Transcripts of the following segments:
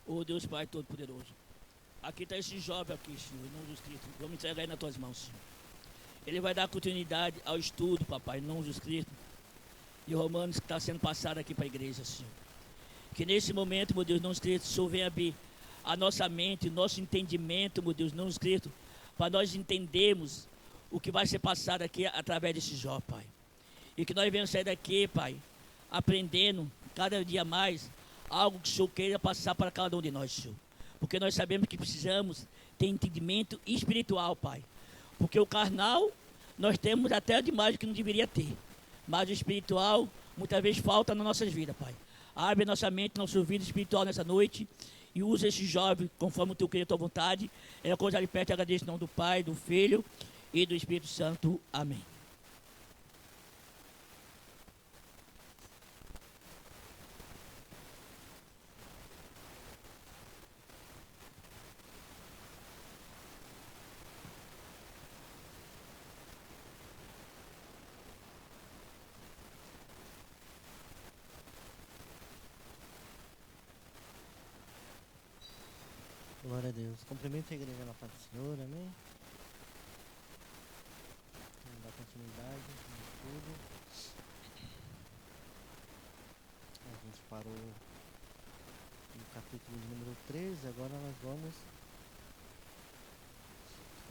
Ô Deus Pai Todo-Poderoso, aqui está esse jovem aqui, Senhor, em nome de Jesus Cristo. Vamos entregar ele nas tuas mãos, Senhor. Ele vai dar continuidade ao estudo, papai, em nome de Jesus Cristo. E o Romanos que está sendo passado aqui para a igreja, Senhor. Que nesse momento, meu Deus, não Cristo, o Senhor venha abrir a nossa mente, nosso entendimento, meu Deus, não Cristo, para nós entendermos o que vai ser passado aqui através desse jovem, Pai. E que nós venhamos sair daqui, Pai, aprendendo cada dia mais algo que o Senhor queira passar para cada um de nós, Senhor. Porque nós sabemos que precisamos ter entendimento espiritual, Pai. Porque o carnal, nós temos até demais que não deveria ter. Mas o espiritual, muitas vezes falta nas nossas vidas, Pai. Abre nossa mente, nosso ouvido espiritual nessa noite. E usa esse jovem conforme o teu querer e a tua vontade. É a coisa de perto, agradeço em nome do Pai, do Filho e do Espírito Santo. Amém. Glória a Deus. Cumprimento a igreja na paz do Senhor, amém? Vamos dar continuidade no estudo. A gente parou no capítulo de número 13, agora nós vamos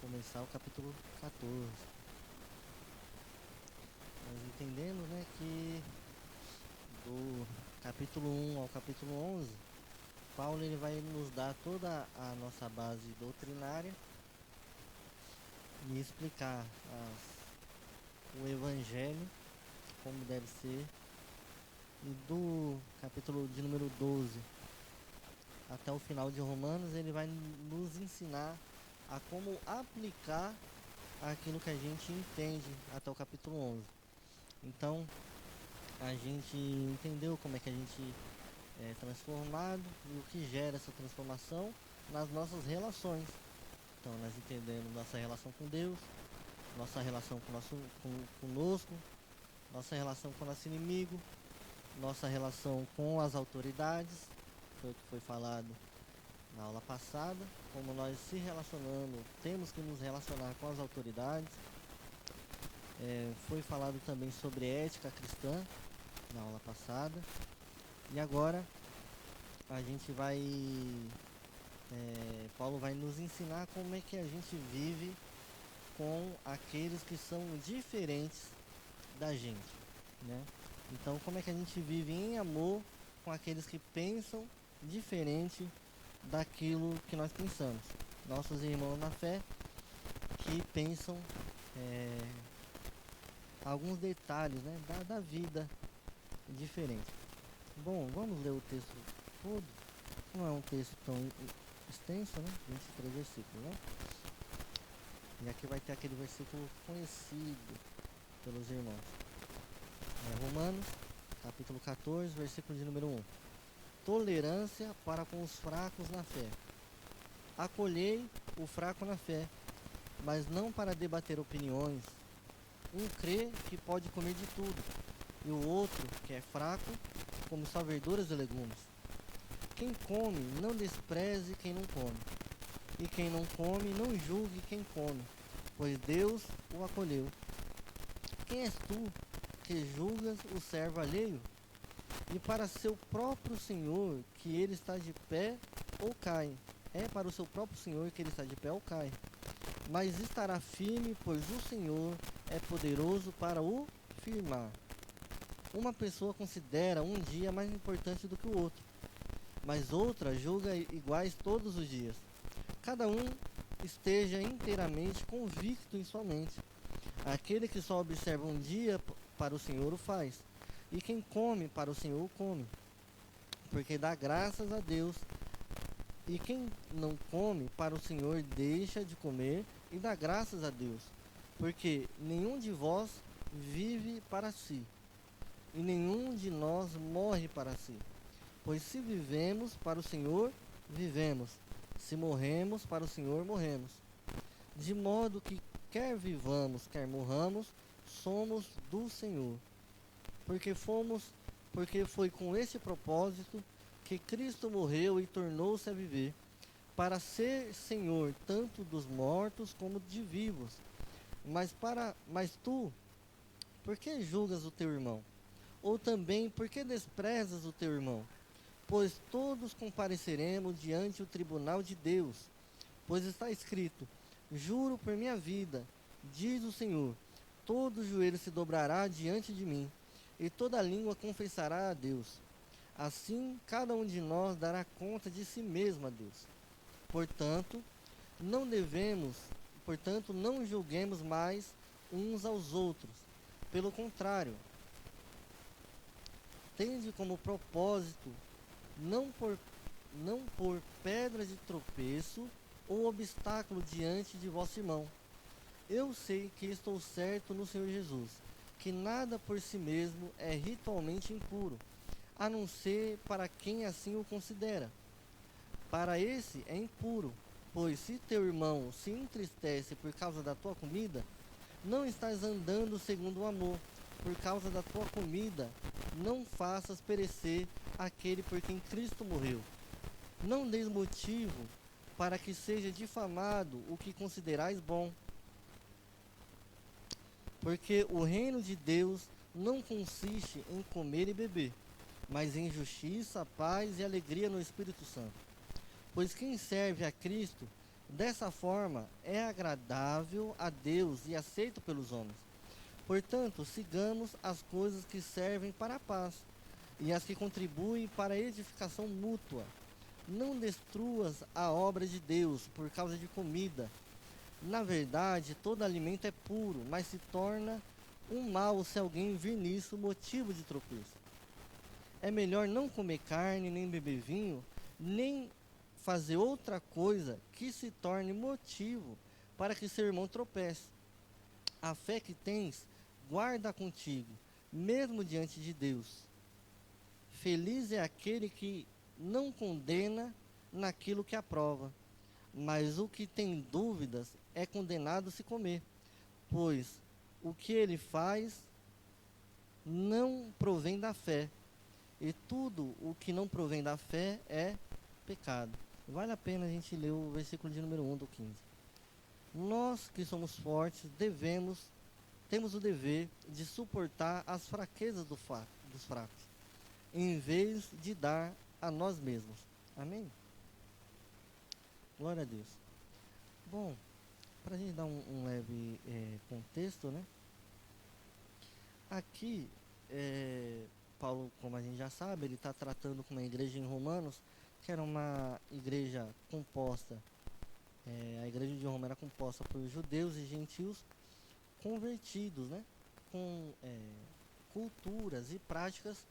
começar o capítulo 14. Nós entendemos, né, que do capítulo 1 ao capítulo 11, Paulo ele vai nos dar toda a nossa base doutrinária e explicar o evangelho, como deve ser. E do capítulo de número 12 até o final de Romanos, ele vai nos ensinar a como aplicar aquilo que a gente entende até o capítulo 11. Então, a gente entendeu como é que a gente é transformado e o que gera essa transformação nas nossas relações. Então, nós entendemos nossa relação com Deus, nossa relação conosco, nossa relação com o nosso inimigo, nossa relação com as autoridades, foi o que foi falado na aula passada, como nós se relacionando, temos que nos relacionar com as autoridades. Foi falado também sobre ética cristã na aula passada. E agora a gente vai, Paulo vai nos ensinar como é que a gente vive com aqueles que são diferentes da gente, né? Então, como é que a gente vive em amor com aqueles que pensam diferente daquilo que nós pensamos. Nossos irmãos na fé que pensam alguns detalhes, né, da vida diferente. Bom, vamos ler o texto todo. Não é um texto tão extenso, né? 23 versículos, né? E aqui vai ter aquele versículo conhecido pelos irmãos. Romanos, capítulo 14, versículo de número 1. Tolerância para com os fracos na fé. Acolhei o fraco na fé, mas não para debater opiniões. Um crê que pode comer de tudo, e o outro, que é fraco, come só verduras e legumes. Quem come, não despreze quem não come. E quem não come, não julgue quem come, pois Deus o acolheu. Quem és tu que julgas o servo alheio? E para seu próprio Senhor que ele está de pé ou cai. É para o seu próprio Senhor que ele está de pé ou cai. Mas estará firme, pois o Senhor é poderoso para o firmar. Uma pessoa considera um dia mais importante do que o outro, mas outra julga iguais todos os dias. Cada um esteja inteiramente convicto em sua mente. Aquele que só observa um dia para o Senhor o faz, e quem come para o Senhor o come, porque dá graças a Deus. E quem não come para o Senhor deixa de comer e dá graças a Deus, porque nenhum de vós vive para si, e nenhum de nós morre para si. Pois se vivemos para o Senhor, vivemos. Se morremos para o Senhor, morremos. De modo que quer vivamos, quer morramos, somos do Senhor. Porque foi com esse propósito que Cristo morreu e tornou-se a viver, para ser Senhor tanto dos mortos como de vivos. Mas tu, por que julgas o teu irmão? Ou também, por que desprezas o teu irmão? Pois todos compareceremos diante do tribunal de Deus. Pois está escrito: juro por minha vida, diz o Senhor, todo joelho se dobrará diante de mim, e toda língua confessará a Deus. Assim, cada um de nós dará conta de si mesmo a Deus. Portanto, não julguemos mais uns aos outros. Pelo contrário, tende como propósito não pôr pedra de tropeço ou obstáculo diante de vosso irmão. Eu sei que estou certo no Senhor Jesus, que nada por si mesmo é ritualmente impuro, a não ser para quem assim o considera. Para esse é impuro, pois se teu irmão se entristece por causa da tua comida, não estás andando segundo o amor. Por causa da tua comida, não faças perecer aquele por quem Cristo morreu. Não deis motivo para que seja difamado o que considerais bom. Porque o reino de Deus não consiste em comer e beber, mas em justiça, paz e alegria no Espírito Santo. Pois quem serve a Cristo, dessa forma, é agradável a Deus e aceito pelos homens. Portanto, sigamos as coisas que servem para a paz e as que contribuem para a edificação mútua. Não destruas a obra de Deus por causa de comida. Na verdade, todo alimento é puro, mas se torna um mal se alguém vir nisso motivo de tropeço. É melhor não comer carne, nem beber vinho, nem fazer outra coisa que se torne motivo para que seu irmão tropece. A fé que tens, guarda contigo, mesmo diante de Deus. Feliz é aquele que não condena naquilo que aprova, mas o que tem dúvidas é condenado se comer, pois o que ele faz não provém da fé, e tudo o que não provém da fé é pecado. Vale a pena a gente ler o versículo de número 1 do 15. Nós que somos fortes temos o dever de suportar as fraquezas dos fracos, em vez de dar a nós mesmos. Amém? Glória a Deus. Bom, para a gente dar um leve contexto, né? Aqui, Paulo, como a gente já sabe, ele está tratando com uma igreja em Romanos, que era uma igreja composta, a igreja de Roma era composta por judeus e gentios convertidos, né? Com culturas e práticas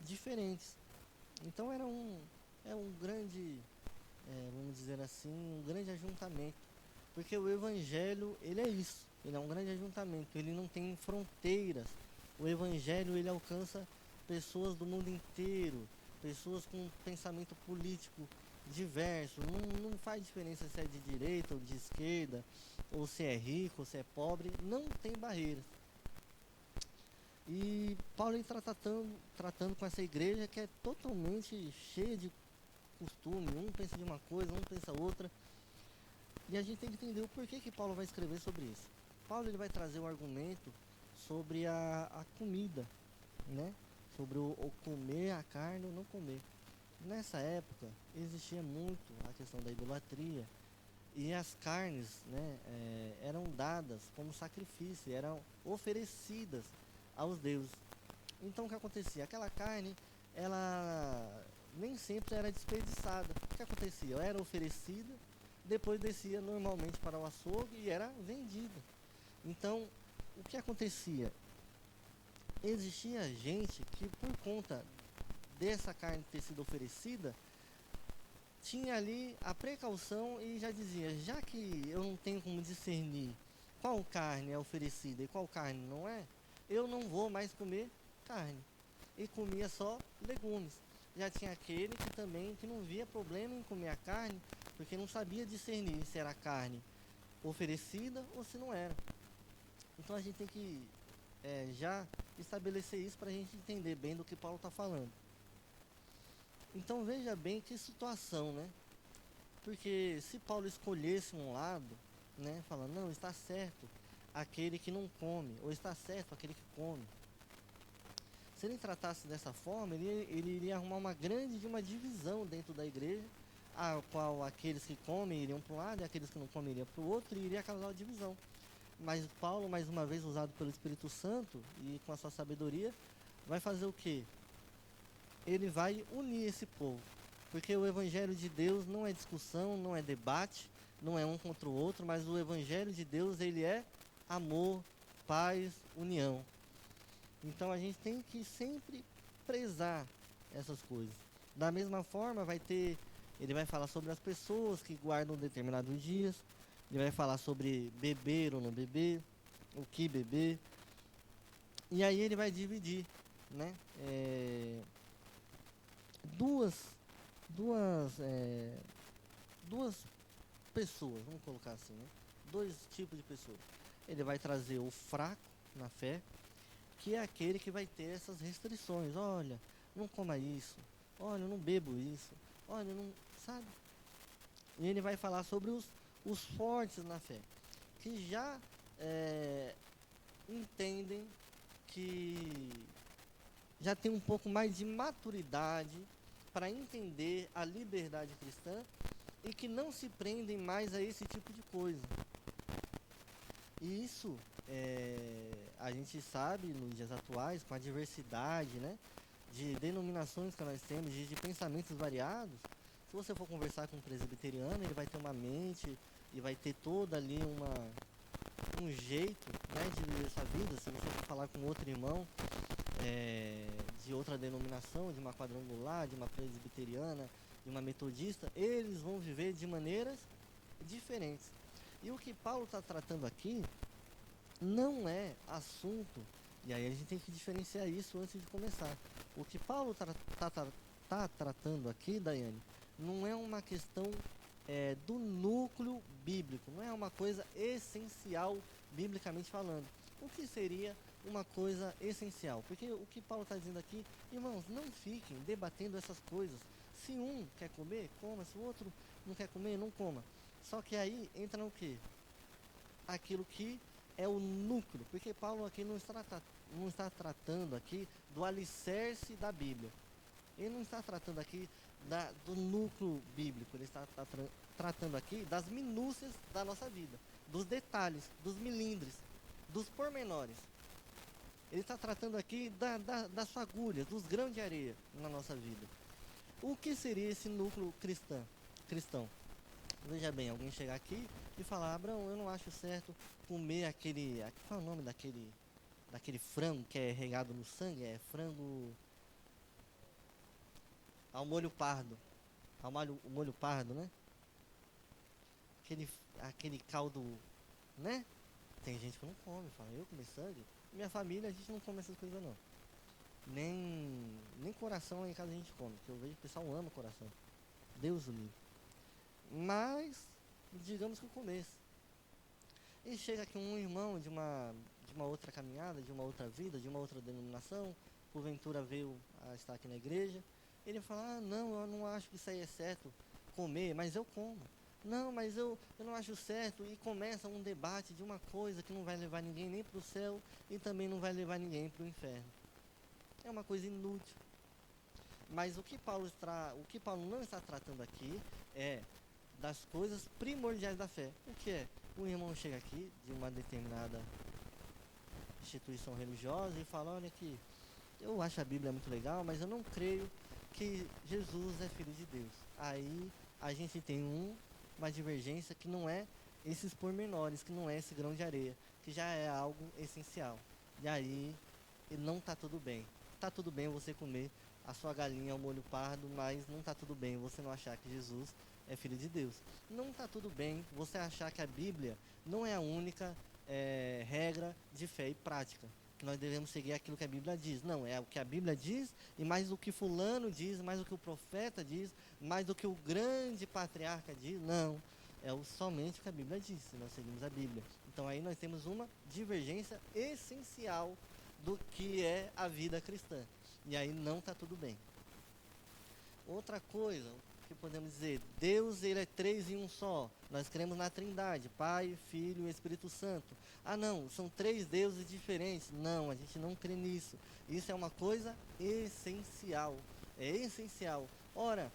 diferentes. Então era um grande, vamos dizer assim, um grande ajuntamento. Porque o evangelho, ele é isso, ele é um grande ajuntamento, ele não tem fronteiras. O evangelho, ele alcança pessoas do mundo inteiro, pessoas com pensamento político diverso, não faz diferença se é de direita ou de esquerda, ou se é rico, ou se é pobre, não tem barreiras. E Paulo está tratando com essa igreja que é totalmente cheia de costume, um pensa de uma coisa, um pensa outra, e a gente tem que entender o porquê que Paulo vai escrever sobre isso. Paulo ele vai trazer um argumento sobre a comida, né? Sobre o comer a carne ou não comer. Nessa época existia muito a questão da idolatria, e as carnes, né, eram dadas como sacrifício, eram oferecidas aos deuses. Então o que acontecia? Aquela carne, ela nem sempre era desperdiçada. O que acontecia? Ela era oferecida, depois descia normalmente para o açougue e era vendida. Então, o que acontecia? Existia gente que, por conta dessa carne ter sido oferecida, tinha ali a precaução e já dizia, já que eu não tenho como discernir qual carne é oferecida e qual carne não é, eu não vou mais comer carne. E comia só legumes. Já tinha aquele que também que não via problema em comer a carne, porque não sabia discernir se era carne oferecida ou se não era. Então a gente tem que já estabelecer isso para a gente entender bem do que Paulo está falando. Então veja bem que situação, né? Porque se Paulo escolhesse um lado, né, falando, não, está certo aquele que não come, ou está certo aquele que come. Se ele tratasse dessa forma, ele iria arrumar uma divisão dentro da igreja, a qual aqueles que comem iriam para um lado e aqueles que não comem iriam para o outro, e iria causar uma divisão. Mas Paulo, mais uma vez usado pelo Espírito Santo e com a sua sabedoria, vai fazer o quê? Ele vai unir esse povo. Porque o Evangelho de Deus não é discussão, não é debate, não é um contra o outro, mas o Evangelho de Deus, ele é amor, paz, união. Então a gente tem que sempre prezar essas coisas. Da mesma forma, ele vai falar sobre as pessoas que guardam determinados dias, ele vai falar sobre beber ou não beber, o que beber. E aí ele vai dividir, né? Duas pessoas, vamos colocar assim, né? Dois tipos de pessoas. Ele vai trazer o fraco na fé, que é aquele que vai ter essas restrições. Olha, não coma isso. Olha, não bebo isso. Olha, não... Sabe? E ele vai falar sobre os fortes na fé, que já entendem, que já tem um pouco mais de maturidade para entender a liberdade cristã e que não se prendem mais a esse tipo de coisa. E isso a gente sabe nos dias atuais, com a diversidade, né, de denominações que nós temos, de pensamentos variados. Se você for conversar com um presbiteriano, ele vai ter uma mente e vai ter toda ali um jeito, né, de viver essa vida. Se você for falar com outro irmão de outra denominação, de uma quadrangular, de uma presbiteriana, de uma metodista, eles vão viver de maneiras diferentes. E o que Paulo está tratando aqui não é assunto, e aí a gente tem que diferenciar isso antes de começar. O que Paulo está tratando aqui, Daiane, não é uma questão do núcleo bíblico, não é uma coisa essencial biblicamente falando. O que seria uma coisa essencial? Porque o que Paulo está dizendo aqui, irmãos, não fiquem debatendo essas coisas. Se um quer comer, coma. Se o outro não quer comer, não coma. Só que aí entra no quê? Aquilo que é o núcleo. Porque Paulo aqui não está tratando aqui do alicerce da Bíblia. Ele não está tratando aqui do núcleo bíblico. Ele está tratando aqui das minúcias da nossa vida. Dos detalhes, dos milindres, dos pormenores. Ele está tratando aqui das fagulhas, dos grãos de areia na nossa vida. O que seria esse núcleo cristão? Veja bem, alguém chegar aqui e falar, Abraão, eu não acho certo comer qual é o nome daquele frango que é regado no sangue? É frango ao molho pardo. O molho pardo, né? Aquele caldo, né? Tem gente que não come, fala, eu comer sangue? Minha família, a gente não come essas coisas não. Nem coração lá em casa a gente come, porque eu vejo que o pessoal ama coração. Deus o livre. Mas, digamos que o começo. E chega aqui um irmão de uma outra caminhada, de uma outra vida, de uma outra denominação, porventura veio a estar aqui na igreja. Ele fala, não, eu não acho que isso aí é certo comer, mas eu como. Não, mas eu não acho certo. E começa um debate de uma coisa que não vai levar ninguém nem para o céu e também não vai levar ninguém para o inferno. É uma coisa inútil. Mas o que Paulo não está tratando aqui é das coisas primordiais da fé. O que é? O irmão chega aqui de uma determinada instituição religiosa e fala, olha aqui, eu acho a Bíblia muito legal, mas eu não creio que Jesus é filho de Deus. Aí a gente tem uma divergência que não é esses pormenores, que não é esse grão de areia, que já é algo essencial. E aí não está tudo bem. Está tudo bem você comer a sua galinha ao molho pardo, mas não está tudo bem você não achar que Jesus é filho de Deus. Não está tudo bem você achar que a Bíblia não é a única regra de fé e prática. Que nós devemos seguir aquilo que a Bíblia diz. Não, é o que a Bíblia diz e mais o que fulano diz, mais o que o profeta diz, mais do que o grande patriarca diz. Não, somente o que a Bíblia diz, se nós seguimos a Bíblia. Então aí nós temos uma divergência essencial do que é a vida cristã. E aí não está tudo bem. Outra coisa que podemos dizer, Deus ele é três em um só. Nós cremos na Trindade, Pai, Filho e Espírito Santo. Ah não, são três deuses diferentes. Não, a gente não crê nisso. Isso é uma coisa essencial. É essencial. Ora,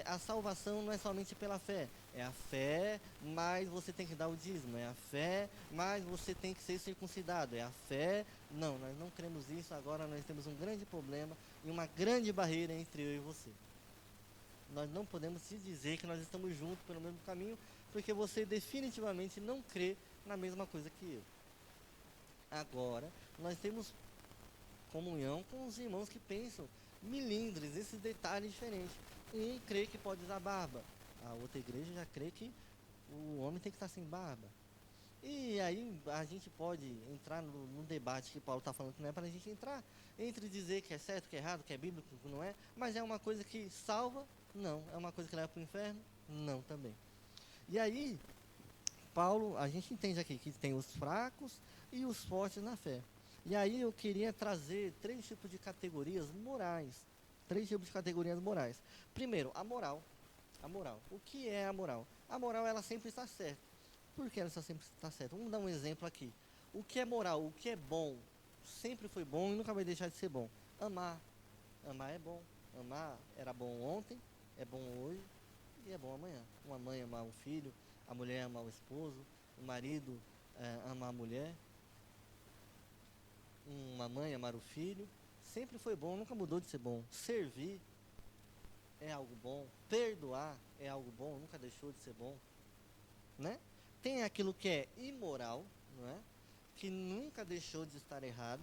a salvação não é somente pela fé. É a fé, mas você tem que dar o dízimo. É a fé, mas você tem que ser circuncidado. É a fé. Não, nós não cremos isso. Agora nós temos um grande problema e uma grande barreira entre eu e você. Nós não podemos se dizer que nós estamos juntos pelo mesmo caminho, porque você definitivamente não crê na mesma coisa que eu. Agora, nós temos comunhão com os irmãos que pensam milindres, esses detalhes diferentes. Um crê que pode usar barba, a outra igreja já crê que o homem tem que estar sem barba. E aí a gente pode entrar no debate que Paulo está falando, que não é para a gente entrar, entre dizer que é certo, que é errado, que é bíblico, que não é, mas é uma coisa que salva? Não. É uma coisa que leva para o inferno? Não também. E aí, Paulo, a gente entende aqui que tem os fracos e os fortes na fé. E aí eu queria trazer três tipos de categorias morais. Três tipos de categorias morais. Primeiro, a moral. A moral. O que é a moral? A moral, ela sempre está certa. Por que ela sempre está certa? Vamos dar um exemplo aqui. O que é moral? O que é bom? Sempre foi bom e nunca vai deixar de ser bom. Amar. Amar é bom. Amar era bom ontem, é bom hoje e é bom amanhã. Uma mãe amar um filho, a mulher amar o esposo, o marido amar a mulher, uma mãe amar o filho. Sempre foi bom, nunca mudou de ser bom. Servir é algo bom. Perdoar é algo bom, nunca deixou de ser bom. Né? Tem aquilo que é imoral, não é? Que nunca deixou de estar errado.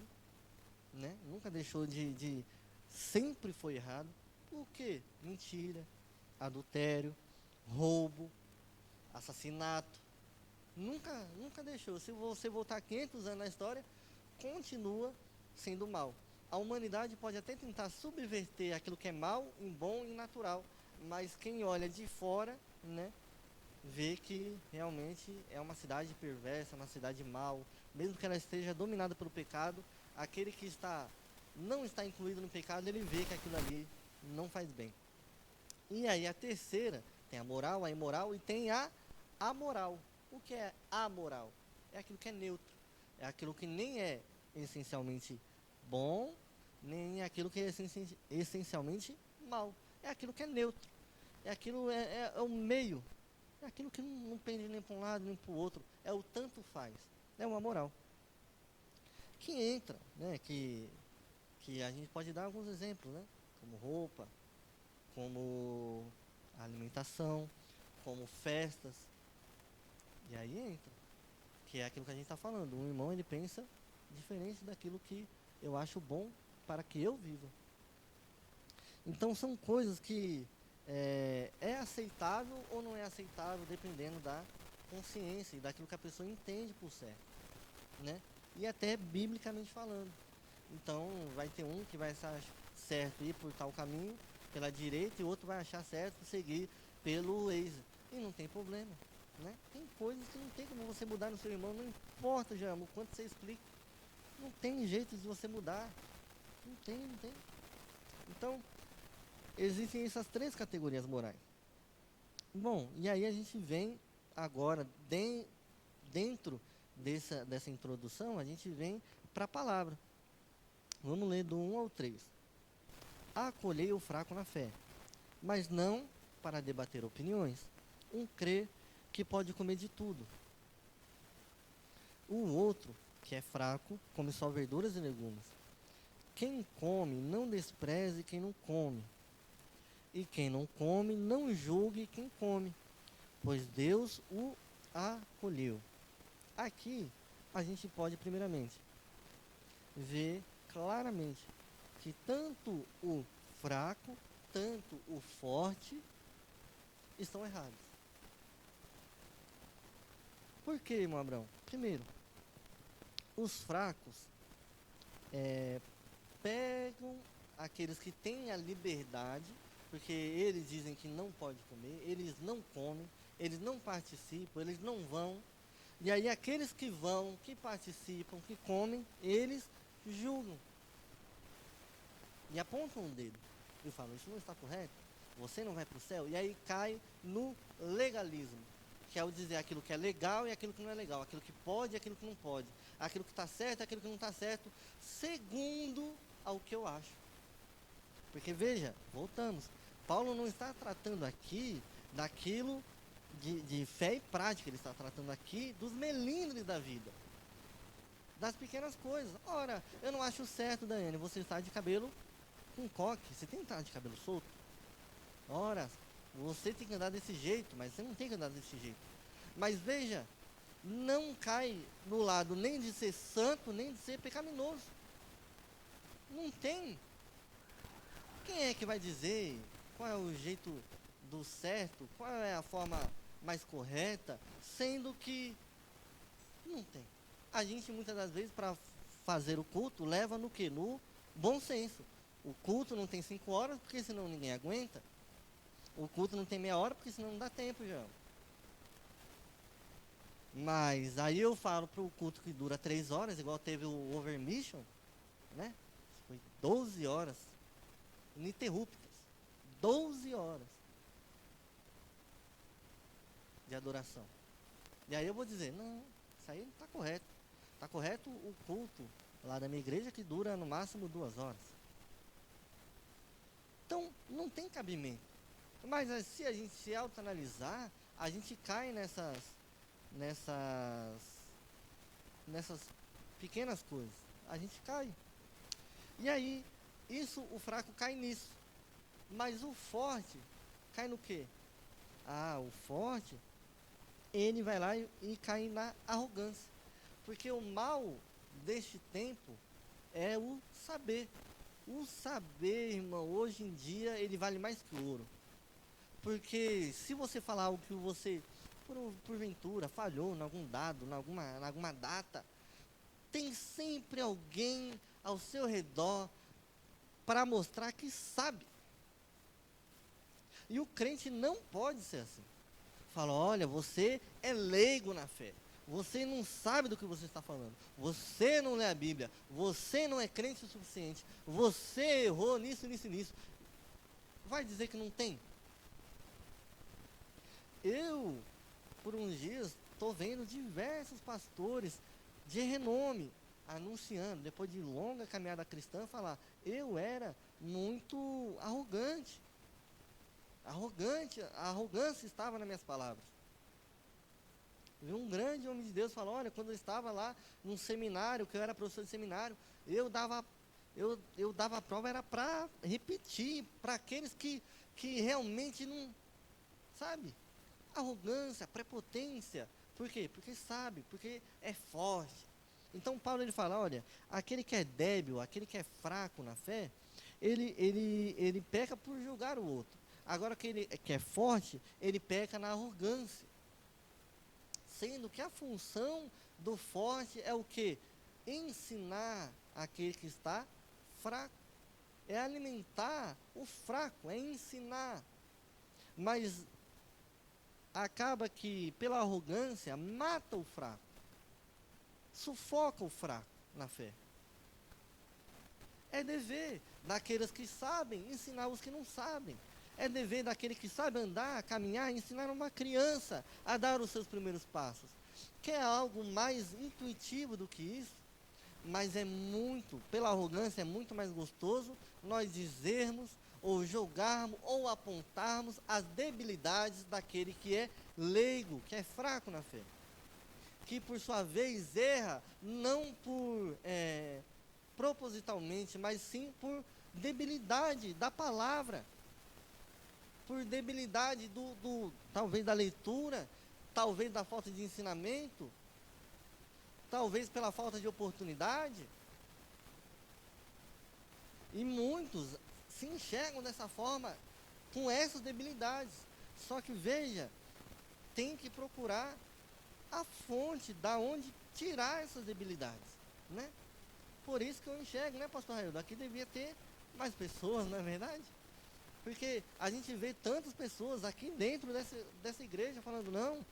Né? Nunca deixou de sempre foi errado. Por quê? Mentira, adultério, roubo, assassinato. Nunca deixou. Se você voltar 500 anos na história, continua sendo mal. A humanidade pode até tentar subverter aquilo que é mal em bom e natural, mas quem olha de fora, né, vê que realmente é uma cidade perversa, uma cidade mal, mesmo que ela esteja dominada pelo pecado, aquele que não está incluído no pecado, ele vê que aquilo ali não faz bem. E aí a terceira, tem a moral, a imoral e tem a amoral. O que é amoral? É aquilo que é neutro, é aquilo que nem é essencialmente bom, nem é aquilo que é essencialmente mal. É aquilo que é neutro, é aquilo, é o meio, é aquilo que não pende nem para um lado nem para o outro, é o tanto faz, é uma moral. Que entra, né, que a gente pode dar alguns exemplos, né, como roupa, como alimentação, como festas, e aí entra, que é aquilo que a gente está falando, um irmão ele pensa diferente daquilo que eu acho bom para que eu viva. Então são coisas que é aceitável ou não é aceitável dependendo da consciência e daquilo que a pessoa entende por certo, né? E até biblicamente falando. Então vai ter um que vai achar certo ir por tal caminho, pela direita, e outro vai achar certo seguir pelo Waze. E não tem problema, né? Tem coisas que não tem como você mudar no seu irmão, não importa, já o quanto você explica. Não tem jeito de você mudar. Não tem. Então, existem essas três categorias morais. Bom, e aí a gente vem agora, dentro dessa introdução, a gente vem para a palavra. Vamos ler do 1 ao 3. Acolhei o fraco na fé, mas não para debater opiniões. Um crê que pode comer de tudo. O outro, que é fraco, come só verduras e legumes. Quem come, não despreze quem não come. E quem não come, não julgue quem come, pois Deus o acolheu. Aqui, a gente pode, primeiramente, ver claramente que tanto o fraco, tanto o forte estão errados. Por que, irmão Abraão? Primeiro, os fracos pegam aqueles que têm a liberdade, porque eles dizem que não pode comer, eles não comem, eles não participam, eles não vão. E aí aqueles que vão, que participam, que comem, eles julgam. E apontam o dedo. E falam, isso não está correto. você não vai para o céu. E aí cai no legalismo, que é o dizer aquilo que é legal e aquilo que não é legal, aquilo que pode e aquilo que não pode, aquilo que está certo e aquilo que não está certo, segundo ao que eu acho. Porque veja, voltamos, Paulo não está tratando aqui daquilo de fé e prática, ele está tratando aqui dos melindres da vida, das pequenas coisas. Ora, eu não acho certo, Daiane, você estar de cabelo com coque, você tem que estar de cabelo solto. Ora, você tem que andar desse jeito, mas você não tem que andar desse jeito. Mas veja, não cai no lado nem de ser santo, nem de ser pecaminoso. Não tem. Quem é que vai dizer qual é o jeito do certo, qual é a forma mais correta, sendo que não tem. A gente muitas das vezes para fazer o culto leva no que? No bom senso. O culto não tem 5 horas, porque senão ninguém aguenta. O culto não tem meia hora, porque senão não dá tempo, já. Mas aí eu falo para o culto que dura 3 horas, igual teve o Overmission, né? Foi 12 horas, ininterruptas. 12 horas de adoração. E aí eu vou dizer, não, isso aí não está correto. Está correto o culto lá da minha igreja que dura no máximo 2 horas. Então, não tem cabimento. Mas se a gente se autoanalisar, a gente cai nessas pequenas coisas. A gente cai. E aí, o fraco cai nisso. Mas o forte cai no quê? O forte, ele vai lá e cai na arrogância. Porque o mal deste tempo é o saber. O saber, irmão, hoje em dia, ele vale mais que ouro. Porque se você falar algo que você, porventura, falhou em algum dado, em alguma data, tem sempre alguém ao seu redor para mostrar que sabe. E o crente não pode ser assim. Fala, olha, você é leigo na fé. Você não sabe do que você está falando. Você não lê a Bíblia. Você não é crente o suficiente. Você errou nisso, nisso e nisso. Vai dizer que não tem? Eu, por uns dias, estou vendo diversos pastores de renome anunciando, depois de longa caminhada cristã, falar, eu era muito arrogante. A arrogância estava nas minhas palavras. Um grande homem de Deus falou, olha, quando eu estava lá num seminário, que eu era professor de seminário, eu dava a prova, era para repetir, para aqueles que realmente não, sabe? Arrogância, prepotência. Por quê? Porque sabe, porque é forte. Então Paulo ele fala, olha, aquele que é débil, aquele que é fraco na fé, ele peca por julgar o outro. Agora aquele que é forte, ele peca na arrogância. Sendo que a função do forte é o quê? Ensinar aquele que está fraco. É alimentar o fraco, é ensinar. Mas acaba que, pela arrogância, mata o fraco. Sufoca o fraco na fé. É dever daqueles que sabem ensinar os que não sabem. É dever daquele que sabe andar, caminhar, ensinar uma criança a dar os seus primeiros passos. Quer algo mais intuitivo do que isso? Mas pela arrogância, é muito mais gostoso nós dizermos, ou jogarmos, ou apontarmos as debilidades daquele que é leigo, que é fraco na fé. Que por sua vez erra, não por propositalmente, mas sim por debilidade da palavra. Por debilidade talvez da leitura, talvez da falta de ensinamento, talvez pela falta de oportunidade. E muitos se enxergam dessa forma, com essas debilidades. Só que veja, tem que procurar a fonte da onde tirar essas debilidades, né? Por isso que eu enxergo, né, pastor Raildo? Aqui devia ter mais pessoas, não é verdade? Porque a gente vê tantas pessoas aqui dentro dessa igreja falando, não,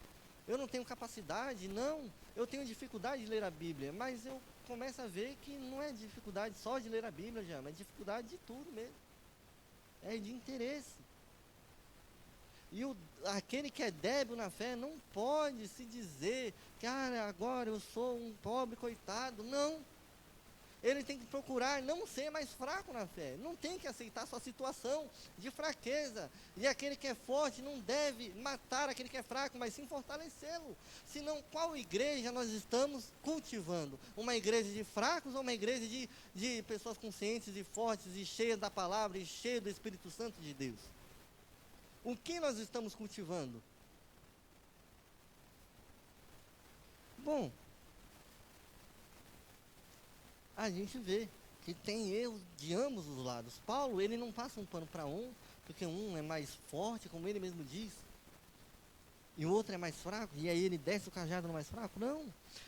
eu não tenho capacidade, não, eu tenho dificuldade de ler a Bíblia. Mas eu começo a ver que não é dificuldade só de ler a Bíblia, já, mas dificuldade de tudo mesmo. É de interesse. E aquele que é débil na fé não pode se dizer que agora eu sou um pobre coitado. Não. Ele tem que procurar não ser mais fraco na fé. Não tem que aceitar sua situação de fraqueza. E aquele que é forte não deve matar aquele que é fraco, mas sim fortalecê-lo. Senão, qual igreja nós estamos cultivando? Uma igreja de fracos ou uma igreja de pessoas conscientes e fortes e cheias da palavra e cheias do Espírito Santo de Deus? O que nós estamos cultivando? Bom, a gente vê que tem erros de ambos os lados. Paulo, ele não passa um pano para um, porque um é mais forte, como ele mesmo diz, e o outro é mais fraco, e aí ele desce o cajado no mais fraco. Não,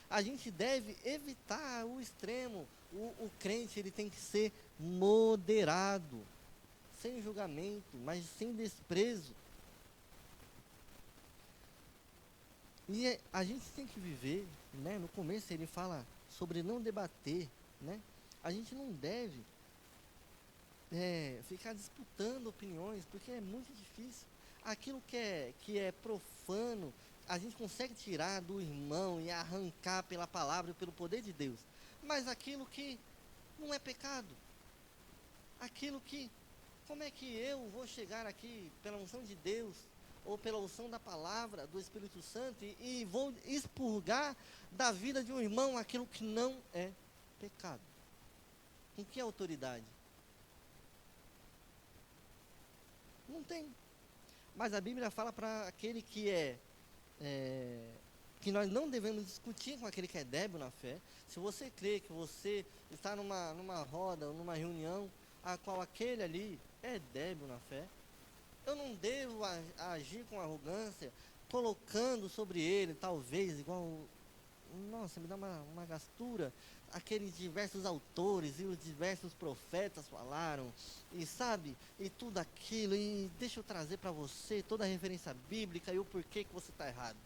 a gente deve evitar o extremo. O crente, ele tem que ser moderado, sem julgamento, mas sem desprezo. E a gente tem que viver, né? No começo ele fala sobre não debater, né? A gente não deve ficar disputando opiniões, porque é muito difícil. Aquilo que é profano, a gente consegue tirar do irmão e arrancar pela palavra e pelo poder de Deus. Mas aquilo que não é pecado, aquilo que, como é que eu vou chegar aqui pela unção de Deus, ou pela unção da palavra, do Espírito Santo, e vou expurgar da vida de um irmão aquilo que não é pecado? Com que autoridade? Não tem. Mas a Bíblia fala para aquele que que nós não devemos discutir com aquele que é débil na fé. Se você crê que você está numa roda, ou numa reunião, a qual aquele ali é débil na fé, eu não devo agir com arrogância, colocando sobre ele, talvez, igual, nossa, me dá uma gastura, aqueles diversos autores e os diversos profetas falaram, e sabe, e tudo aquilo, e deixa eu trazer para você toda a referência bíblica e o porquê que você está errado.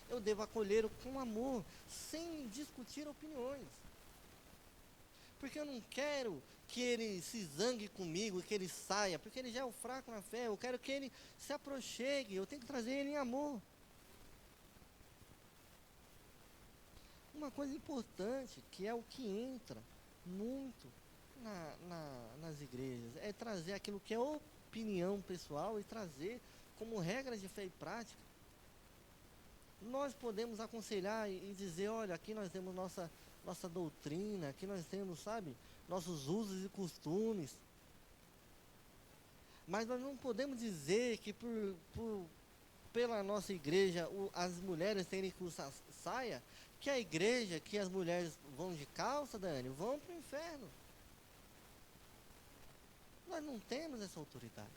Eu devo acolhê-lo com amor, sem discutir opiniões. Porque eu não quero que ele se zangue comigo, que ele saia, porque ele já é o fraco na fé. Eu quero que ele se aproxime, eu tenho que trazer ele em amor. Uma coisa importante, que é o que entra muito nas igrejas, é trazer aquilo que é opinião pessoal e trazer como regra de fé e prática. Nós podemos aconselhar e dizer, olha, aqui nós temos nossa doutrina, aqui nós temos, sabe, nossos usos e costumes. Mas nós não podemos dizer que pela nossa igreja as mulheres terem que usar saia, que a igreja, que as mulheres vão de calça, Dani, vão para o inferno. Nós não temos essa autoridade.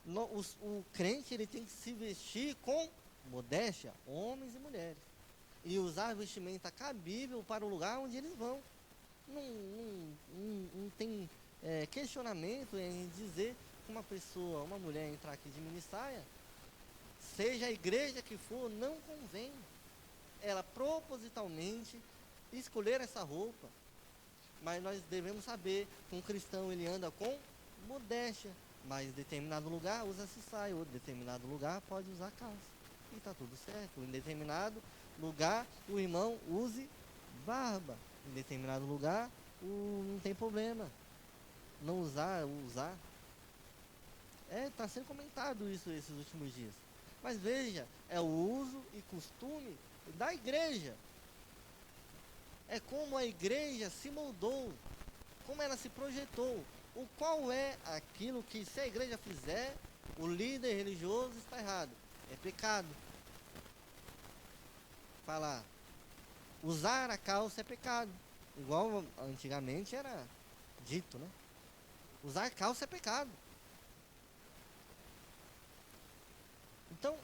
O crente, ele tem que se vestir com modéstia, homens e mulheres, e usar vestimenta cabível para o lugar onde eles vão. Não tem questionamento em dizer que uma mulher entrar aqui de minissaia, seja a igreja que for, não convém ela propositalmente escolher essa roupa. Mas nós devemos saber que um cristão, ele anda com modéstia, mas em determinado lugar usa-se saia, outro determinado lugar pode usar calça, e está tudo certo. Em determinado lugar o irmão use barba, em determinado lugar não tem problema não usar. Está sendo comentado isso esses últimos dias. Mas veja, é o uso e costume da igreja. É como a igreja se moldou, como ela se projetou. O qual é aquilo que, se a igreja fizer, o líder religioso está errado. É pecado. Falar, usar a calça é pecado. Igual antigamente era dito, né? Usar calça é pecado. Então,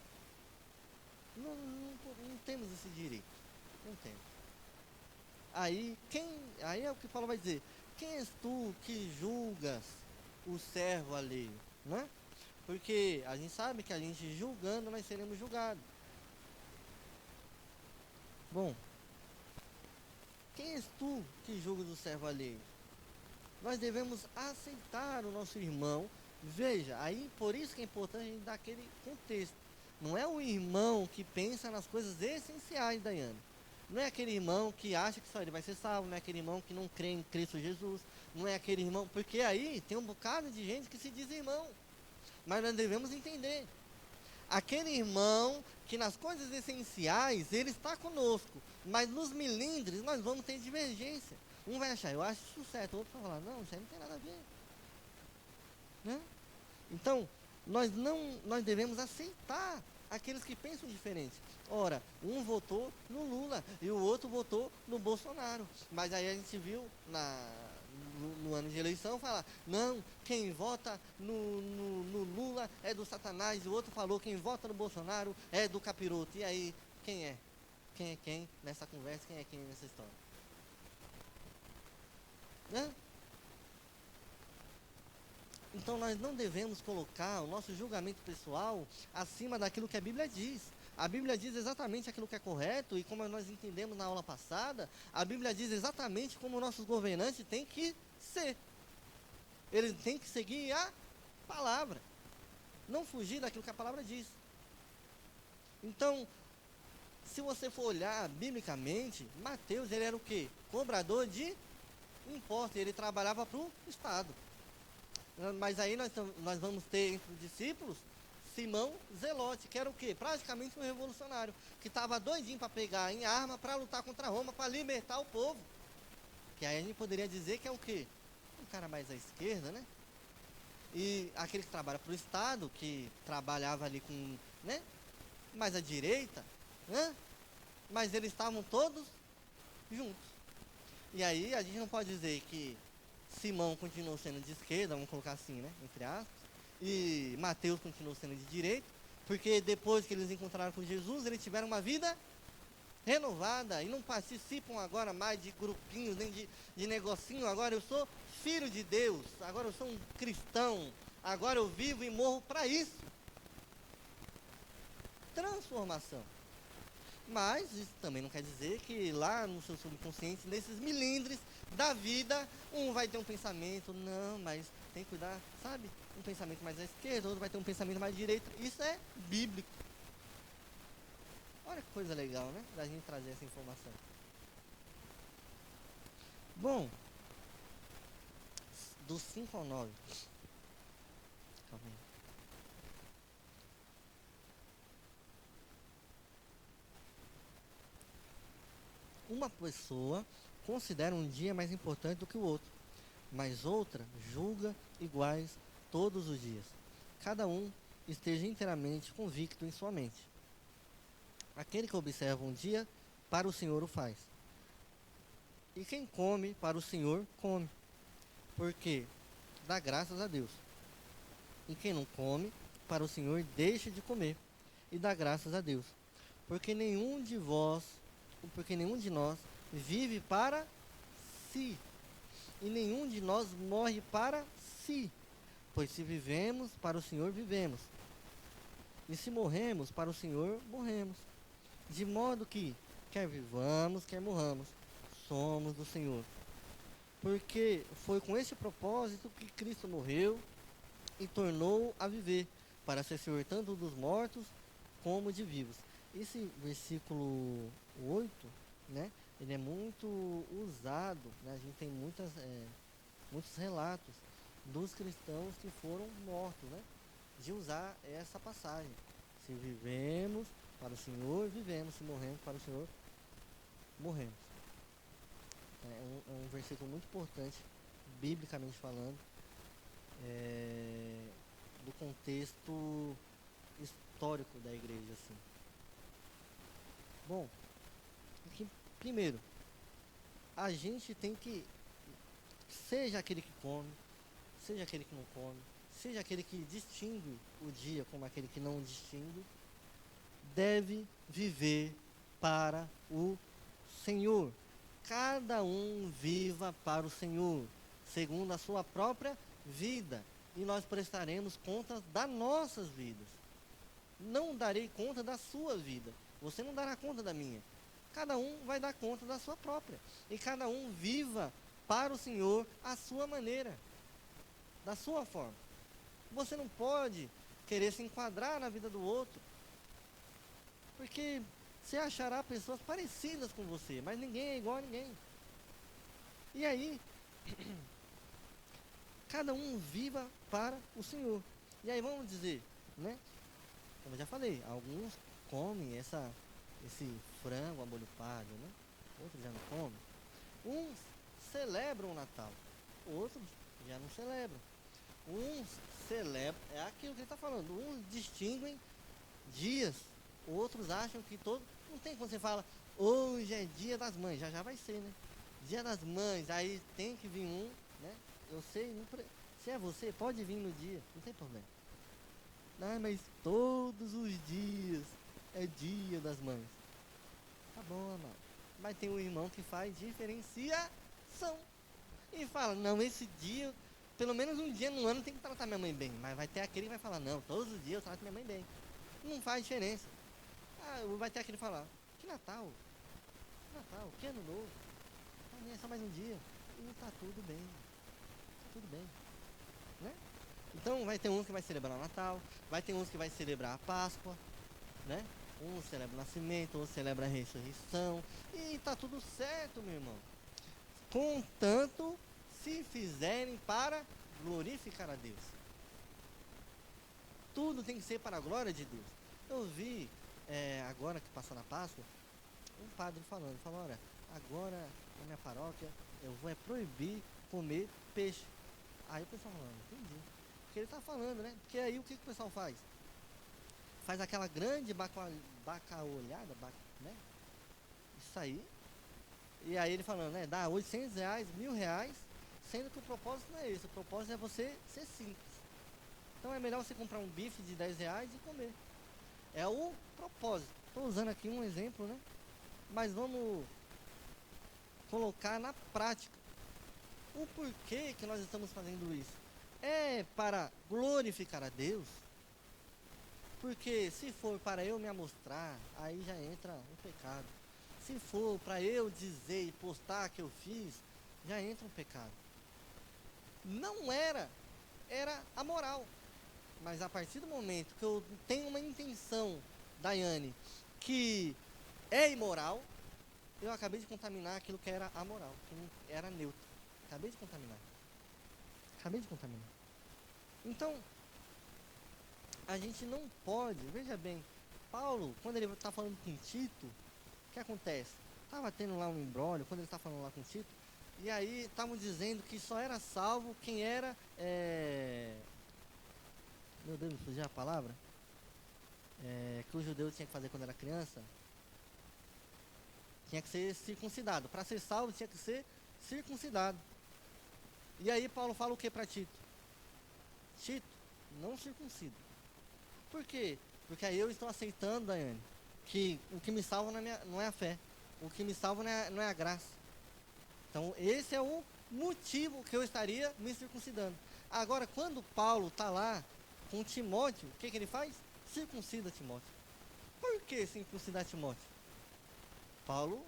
não temos esse direito. Não temos. Aí é o que Paulo vai dizer. Quem és tu que julgas o servo alheio? Né? Porque a gente sabe que a gente julgando, nós seremos julgados. Bom, quem és tu que julgas o servo alheio? Nós devemos aceitar o nosso irmão Veja, aí por isso que é importante a gente dar aquele contexto. Não é o irmão que pensa nas coisas essenciais, Daiane. Não é aquele irmão que acha que só ele vai ser salvo, não é aquele irmão que não crê em Cristo Jesus, não é aquele irmão, porque aí tem um bocado de gente que se diz irmão. Mas nós devemos entender, aquele irmão que nas coisas essenciais ele está conosco, mas nos milindres nós vamos ter divergência. Um vai achar, eu acho isso certo, o outro vai falar, não, isso aí não tem nada a ver. Né? Então, nós devemos aceitar aqueles que pensam diferente. Ora, um votou no Lula e o outro votou no Bolsonaro. Mas aí a gente viu no ano de eleição falar, não, quem vota no Lula é do Satanás, e o outro falou, quem vota no Bolsonaro é do capiroto. E aí, quem é? Quem é quem nessa conversa? Quem é quem nessa história? Né? Então nós não devemos colocar o nosso julgamento pessoal acima daquilo que a Bíblia diz. A Bíblia diz exatamente aquilo que é correto, e como nós entendemos na aula passada, a Bíblia diz exatamente como nossos governantes têm que ser. Eles têm que seguir a palavra, não fugir daquilo que a palavra diz. Então, se você for olhar biblicamente, Mateus, ele era o quê? Cobrador de impostos, ele trabalhava para o Estado. Mas aí nós vamos ter entre os discípulos Simão Zelote, que era o quê? Praticamente um revolucionário, que estava doidinho para pegar em arma, para lutar contra Roma, para libertar o povo. Que aí a gente poderia dizer que é o quê? Um cara mais à esquerda, né? E aquele que trabalha para o Estado, que trabalhava ali com, né? Mais à direita, né? Mas eles estavam todos juntos. E aí a gente não pode dizer que Simão continuou sendo de esquerda, vamos colocar assim, né? Entre aspas. E Mateus continuou sendo de direita, porque depois que eles encontraram com Jesus, eles tiveram uma vida renovada e não participam agora mais de grupinhos, nem de negocinho. Agora eu sou filho de Deus, agora eu sou um cristão, agora eu vivo e morro para isso. Transformação. Mas isso também não quer dizer que lá no seu subconsciente, nesses milindres da vida, um vai ter um pensamento, não, mas tem que cuidar, sabe? Um pensamento mais à esquerda, outro vai ter um pensamento mais à direita. Isso é bíblico. Olha que coisa legal, né? Da gente trazer essa informação. Bom, do 5 ao 9. Calma aí. Uma pessoa considera um dia mais importante do que o outro, mas outra julga iguais todos os dias. Cada um esteja inteiramente convicto em sua mente. Aquele que observa um dia, para o Senhor o faz. E quem come, para o Senhor come, porque dá graças a Deus. E quem não come, para o Senhor deixa de comer, e dá graças a Deus. Porque nenhum de nós vive para si, e nenhum de nós morre para si. Pois se vivemos, para o Senhor vivemos, e se morremos, para o Senhor morremos. De modo que, quer vivamos, quer morramos, somos do Senhor. Porque foi com esse propósito que Cristo morreu e tornou a viver, para ser Senhor tanto dos mortos como de vivos. Esse versículo 8, né, ele é muito usado, né, a gente tem muitos relatos dos cristãos que foram mortos, né, de usar essa passagem. Se vivemos para o Senhor, vivemos. Se morremos para o Senhor, morremos. É um versículo muito importante, biblicamente falando, do contexto histórico da igreja, assim. Bom, aqui, primeiro, a gente tem que, seja aquele que come, seja aquele que não come, seja aquele que distingue o dia como aquele que não distingue, deve viver para o Senhor. Cada um viva para o Senhor, segundo a sua própria vida, e nós prestaremos contas das nossas vidas. Não darei conta da sua vida, você não dará conta da minha. Cada um vai dar conta da sua própria, e cada um viva para o Senhor à sua maneira, da sua forma. Você não pode querer se enquadrar na vida do outro, porque você achará pessoas parecidas com você, mas ninguém é igual a ninguém. E aí, cada um viva para o Senhor. E aí vamos dizer, né? Como eu já falei, alguns comem esse frango a molho pardo, né? Outros já não comem. Uns celebram o Natal, outros já não celebram. Uns celebram, é aquilo que ele está falando, uns distinguem dias, outros acham que todo. Não tem quando você fala, hoje é dia das mães, já vai ser, né? Dia das mães, aí tem que vir um, né? Eu sei, se é você, pode vir no dia, não tem problema. Não, mas todos os dias é dia das mães. Tá bom, amado. Mas tem um irmão que faz diferenciação. E fala, não, esse dia, pelo menos um dia no ano tem que tratar minha mãe bem. Mas vai ter aquele que vai falar, não, todos os dias eu trato minha mãe bem. Não faz diferença. Vai ter aquele que falar, que Natal? Natal, que ano novo? Pra mim é só mais um dia. E tá tudo bem. Tá tudo bem. Né? Então vai ter uns que vai celebrar o Natal, vai ter uns que vai celebrar a Páscoa, né? Um celebra o nascimento, outro celebra a ressurreição. E tá tudo certo, meu irmão. Contanto se fizerem para glorificar a Deus. Tudo tem que ser para a glória de Deus. Eu vi, agora que passou na Páscoa, um padre falando, falou, olha, agora na minha paróquia eu vou proibir comer peixe. Aí o pessoal falando, entendi. Porque ele está falando, né? Porque aí o que o pessoal faz? Faz aquela grande bacaolhada, né? Isso aí. E aí ele falando, né? Dá R$800, R$1.000, sendo que o propósito não é esse. O propósito é você ser simples. Então é melhor você comprar um bife de R$10 e comer. É o propósito. Estou usando aqui um exemplo, né? Mas vamos colocar na prática. O porquê que nós estamos fazendo isso? É para glorificar a Deus? Porque se for para eu me amostrar, aí já entra um pecado. Se for para eu dizer e postar que eu fiz, já entra um pecado. Não era amoral. Mas a partir do momento que eu tenho uma intenção, Daiane, que é imoral, eu acabei de contaminar aquilo que era amoral, que era neutro. Acabei de contaminar. Então, a gente não pode, veja bem, Paulo, quando ele está falando com Tito, o que acontece? Estava tendo lá um imbróglio, quando ele está falando lá com Tito, e aí estavam dizendo que só era salvo quem era, meu Deus, me fugiu a palavra, que o judeu tinha que fazer quando era criança, tinha que ser circuncidado. Para ser salvo, tinha que ser circuncidado. E aí Paulo fala o que para Tito? Tito, não circuncida. Por quê? Porque aí eu estou aceitando, Daiane, que o que me salva não é a fé. O que me salva não é a graça. Então esse é o motivo que eu estaria me circuncidando. Agora, quando Paulo está lá com Timóteo, o que ele faz? Circuncida Timóteo. Por que circuncidar Timóteo? Paulo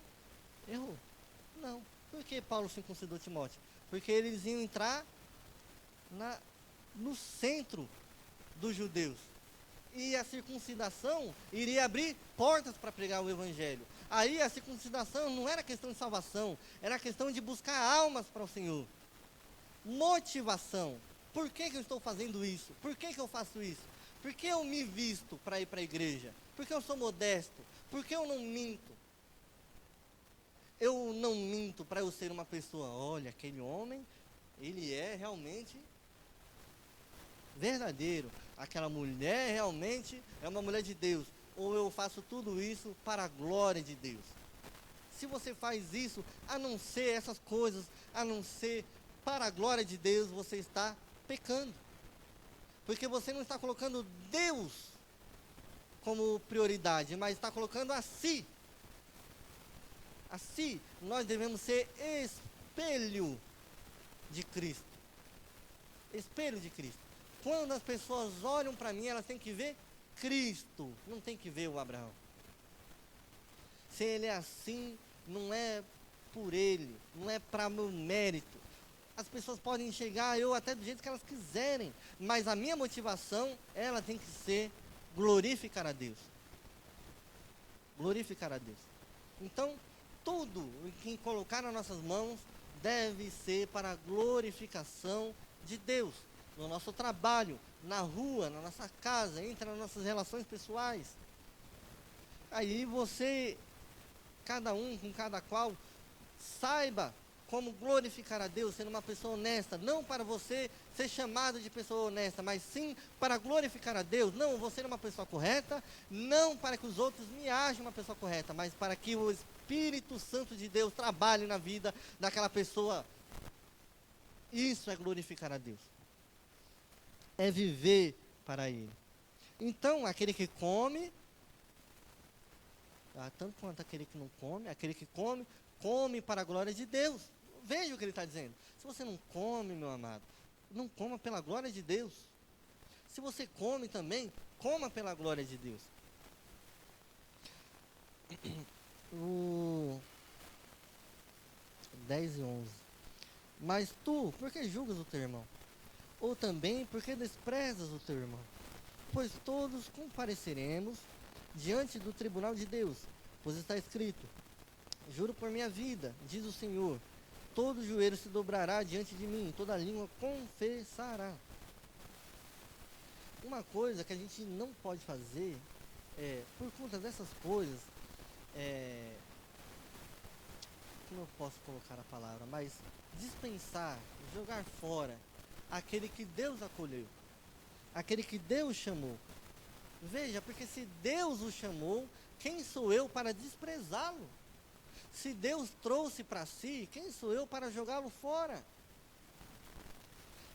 errou. Não. Por que Paulo circuncidou Timóteo? Porque eles iam entrar no centro dos judeus. E a circuncidação iria abrir portas para pregar o evangelho. Aí a circuncidação não era questão de salvação, era questão de buscar almas para o Senhor. Motivação. Por que eu estou fazendo isso? Por que eu faço isso? Por que eu me visto para ir para a igreja? Por que eu sou modesto? Por que eu não minto? Eu não minto para eu ser uma pessoa, olha, aquele homem, ele é realmente verdadeiro. Aquela mulher realmente é uma mulher de Deus. Ou eu faço tudo isso para a glória de Deus. Se você faz isso, a não ser essas coisas, a não ser para a glória de Deus, você está pecando. Porque você não está colocando Deus como prioridade, mas está colocando a si. Assim, nós devemos ser espelho de Cristo. Espelho de Cristo. Quando as pessoas olham para mim, elas têm que ver Cristo, não tem que ver o Abraão. Se ele é assim, não é por ele, não é para meu mérito. as pessoas podem enxergar eu até do jeito que elas quiserem, mas a minha motivação, ela tem que ser glorificar a Deus. Glorificar a Deus. Então, tudo o que colocar nas nossas mãos deve ser para a glorificação de Deus. No nosso trabalho, na rua, na nossa casa, entre nas nossas relações pessoais. Aí você, cada um com cada qual, saiba como glorificar a Deus, sendo uma pessoa honesta, não para você ser chamado de pessoa honesta, mas sim para glorificar a Deus. Não vou ser uma pessoa correta, não para que os outros me achem uma pessoa correta, mas para que o Espírito Santo de Deus trabalhe na vida daquela pessoa. Isso é glorificar a Deus. É viver para Ele. Então, aquele que come, tanto quanto aquele que não come, aquele que come, come para a glória de Deus. Veja o que ele está dizendo. Se você não come, meu amado, não coma pela glória de Deus. Se você come também, coma pela glória de Deus. O 10 e 11. Mas tu, por que julgas o teu irmão? Ou também, por que desprezas o teu irmão? Pois todos compareceremos diante do tribunal de Deus. Pois está escrito: juro por minha vida, diz o Senhor, todo joelho se dobrará diante de mim, toda língua confessará. Uma coisa que a gente não pode fazer, por conta dessas coisas, como eu posso colocar a palavra, mas dispensar, jogar fora aquele que Deus acolheu, aquele que Deus chamou. Veja, porque se Deus o chamou, quem sou eu para desprezá-lo? Se Deus trouxe para si, quem sou eu para jogá-lo fora?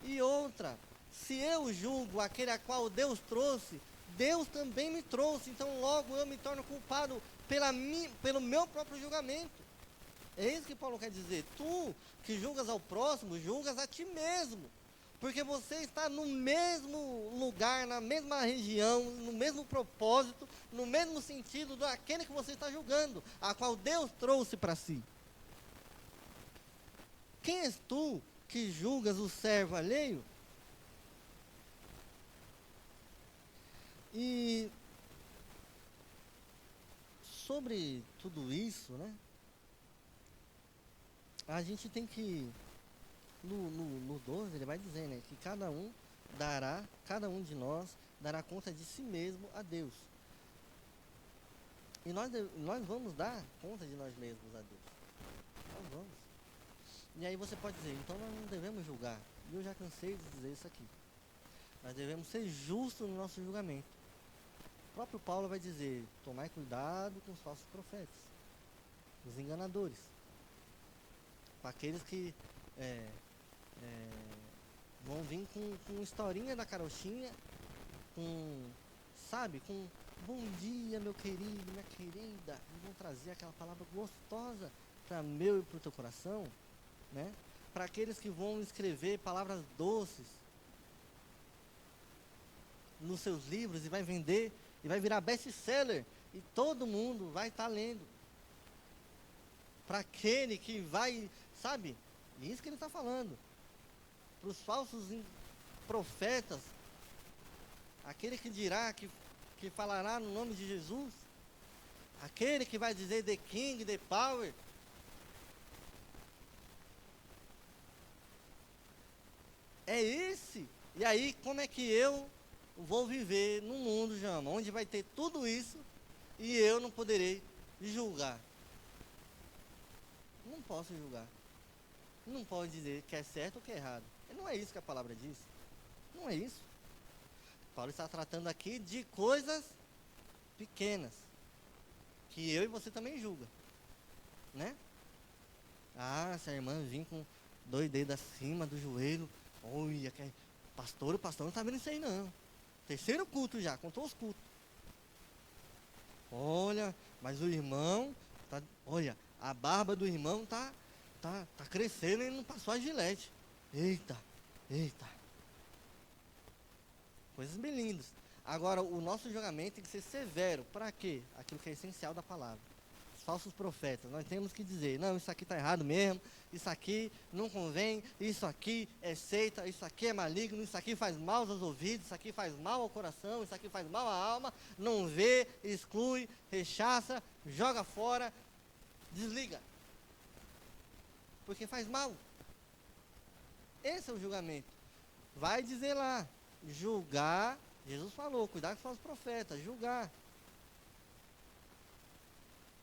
E outra, se eu julgo aquele a qual Deus trouxe, Deus também me trouxe, então logo eu me torno culpado pelo meu próprio julgamento. É isso que Paulo quer dizer. Tu que julgas ao próximo, julgas a ti mesmo. Porque você está no mesmo lugar, na mesma região, no mesmo propósito, no mesmo sentido daquele que você está julgando, a qual Deus trouxe para si. Quem és tu que julgas o servo alheio? E sobre tudo isso, né? A gente tem que, no 12, ele vai dizer, né, que cada um de nós dará conta de si mesmo a Deus. E nós vamos dar conta de nós mesmos a Deus. Nós vamos. E aí você pode dizer, então nós não devemos julgar. E eu já cansei de dizer isso aqui. Nós devemos ser justos no nosso julgamento. O próprio Paulo vai dizer, tomai cuidado com os falsos profetas, os enganadores, com aqueles que vão vir com historinha da carochinha, com bom dia, meu querido, minha querida, e vão trazer aquela palavra gostosa para meu e para o teu coração, né? Para aqueles que vão escrever palavras doces nos seus livros e vai vender, e vai virar best-seller, e todo mundo vai estar lendo. Para aquele que vai, isso que ele está falando. Para os falsos profetas, aquele que dirá, que falará no nome de Jesus, aquele que vai dizer the king, the power. É esse. E aí, como é que eu vou viver num mundo, Jama, onde vai ter tudo isso e eu não poderei julgar? Não posso julgar. Não pode dizer que é certo ou que é errado. Não é isso que a palavra diz. Não é isso. Paulo está tratando aqui de coisas pequenas, que eu e você também julga, né? Se a irmã vir com 2 dedos acima do joelho, olha, o pastor não está vendo isso aí não. 3º culto já, contou os cultos. Olha, mas o irmão, olha, a barba do irmão tá crescendo e não passou a gilete. Eita. Coisas bem lindas. Agora, o nosso julgamento tem que ser severo. Para quê? Aquilo que é essencial da palavra. falsos profetas. Nós temos que dizer, não, isso aqui está errado mesmo, isso aqui não convém, isso aqui é seita, isso aqui é maligno, isso aqui faz mal aos ouvidos, isso aqui faz mal ao coração, isso aqui faz mal à alma. Não vê, exclui, rechaça, joga fora, desliga. Porque faz mal. Esse é o julgamento. Vai dizer lá, julgar, Jesus falou, cuidar com os falsos profetas, julgar.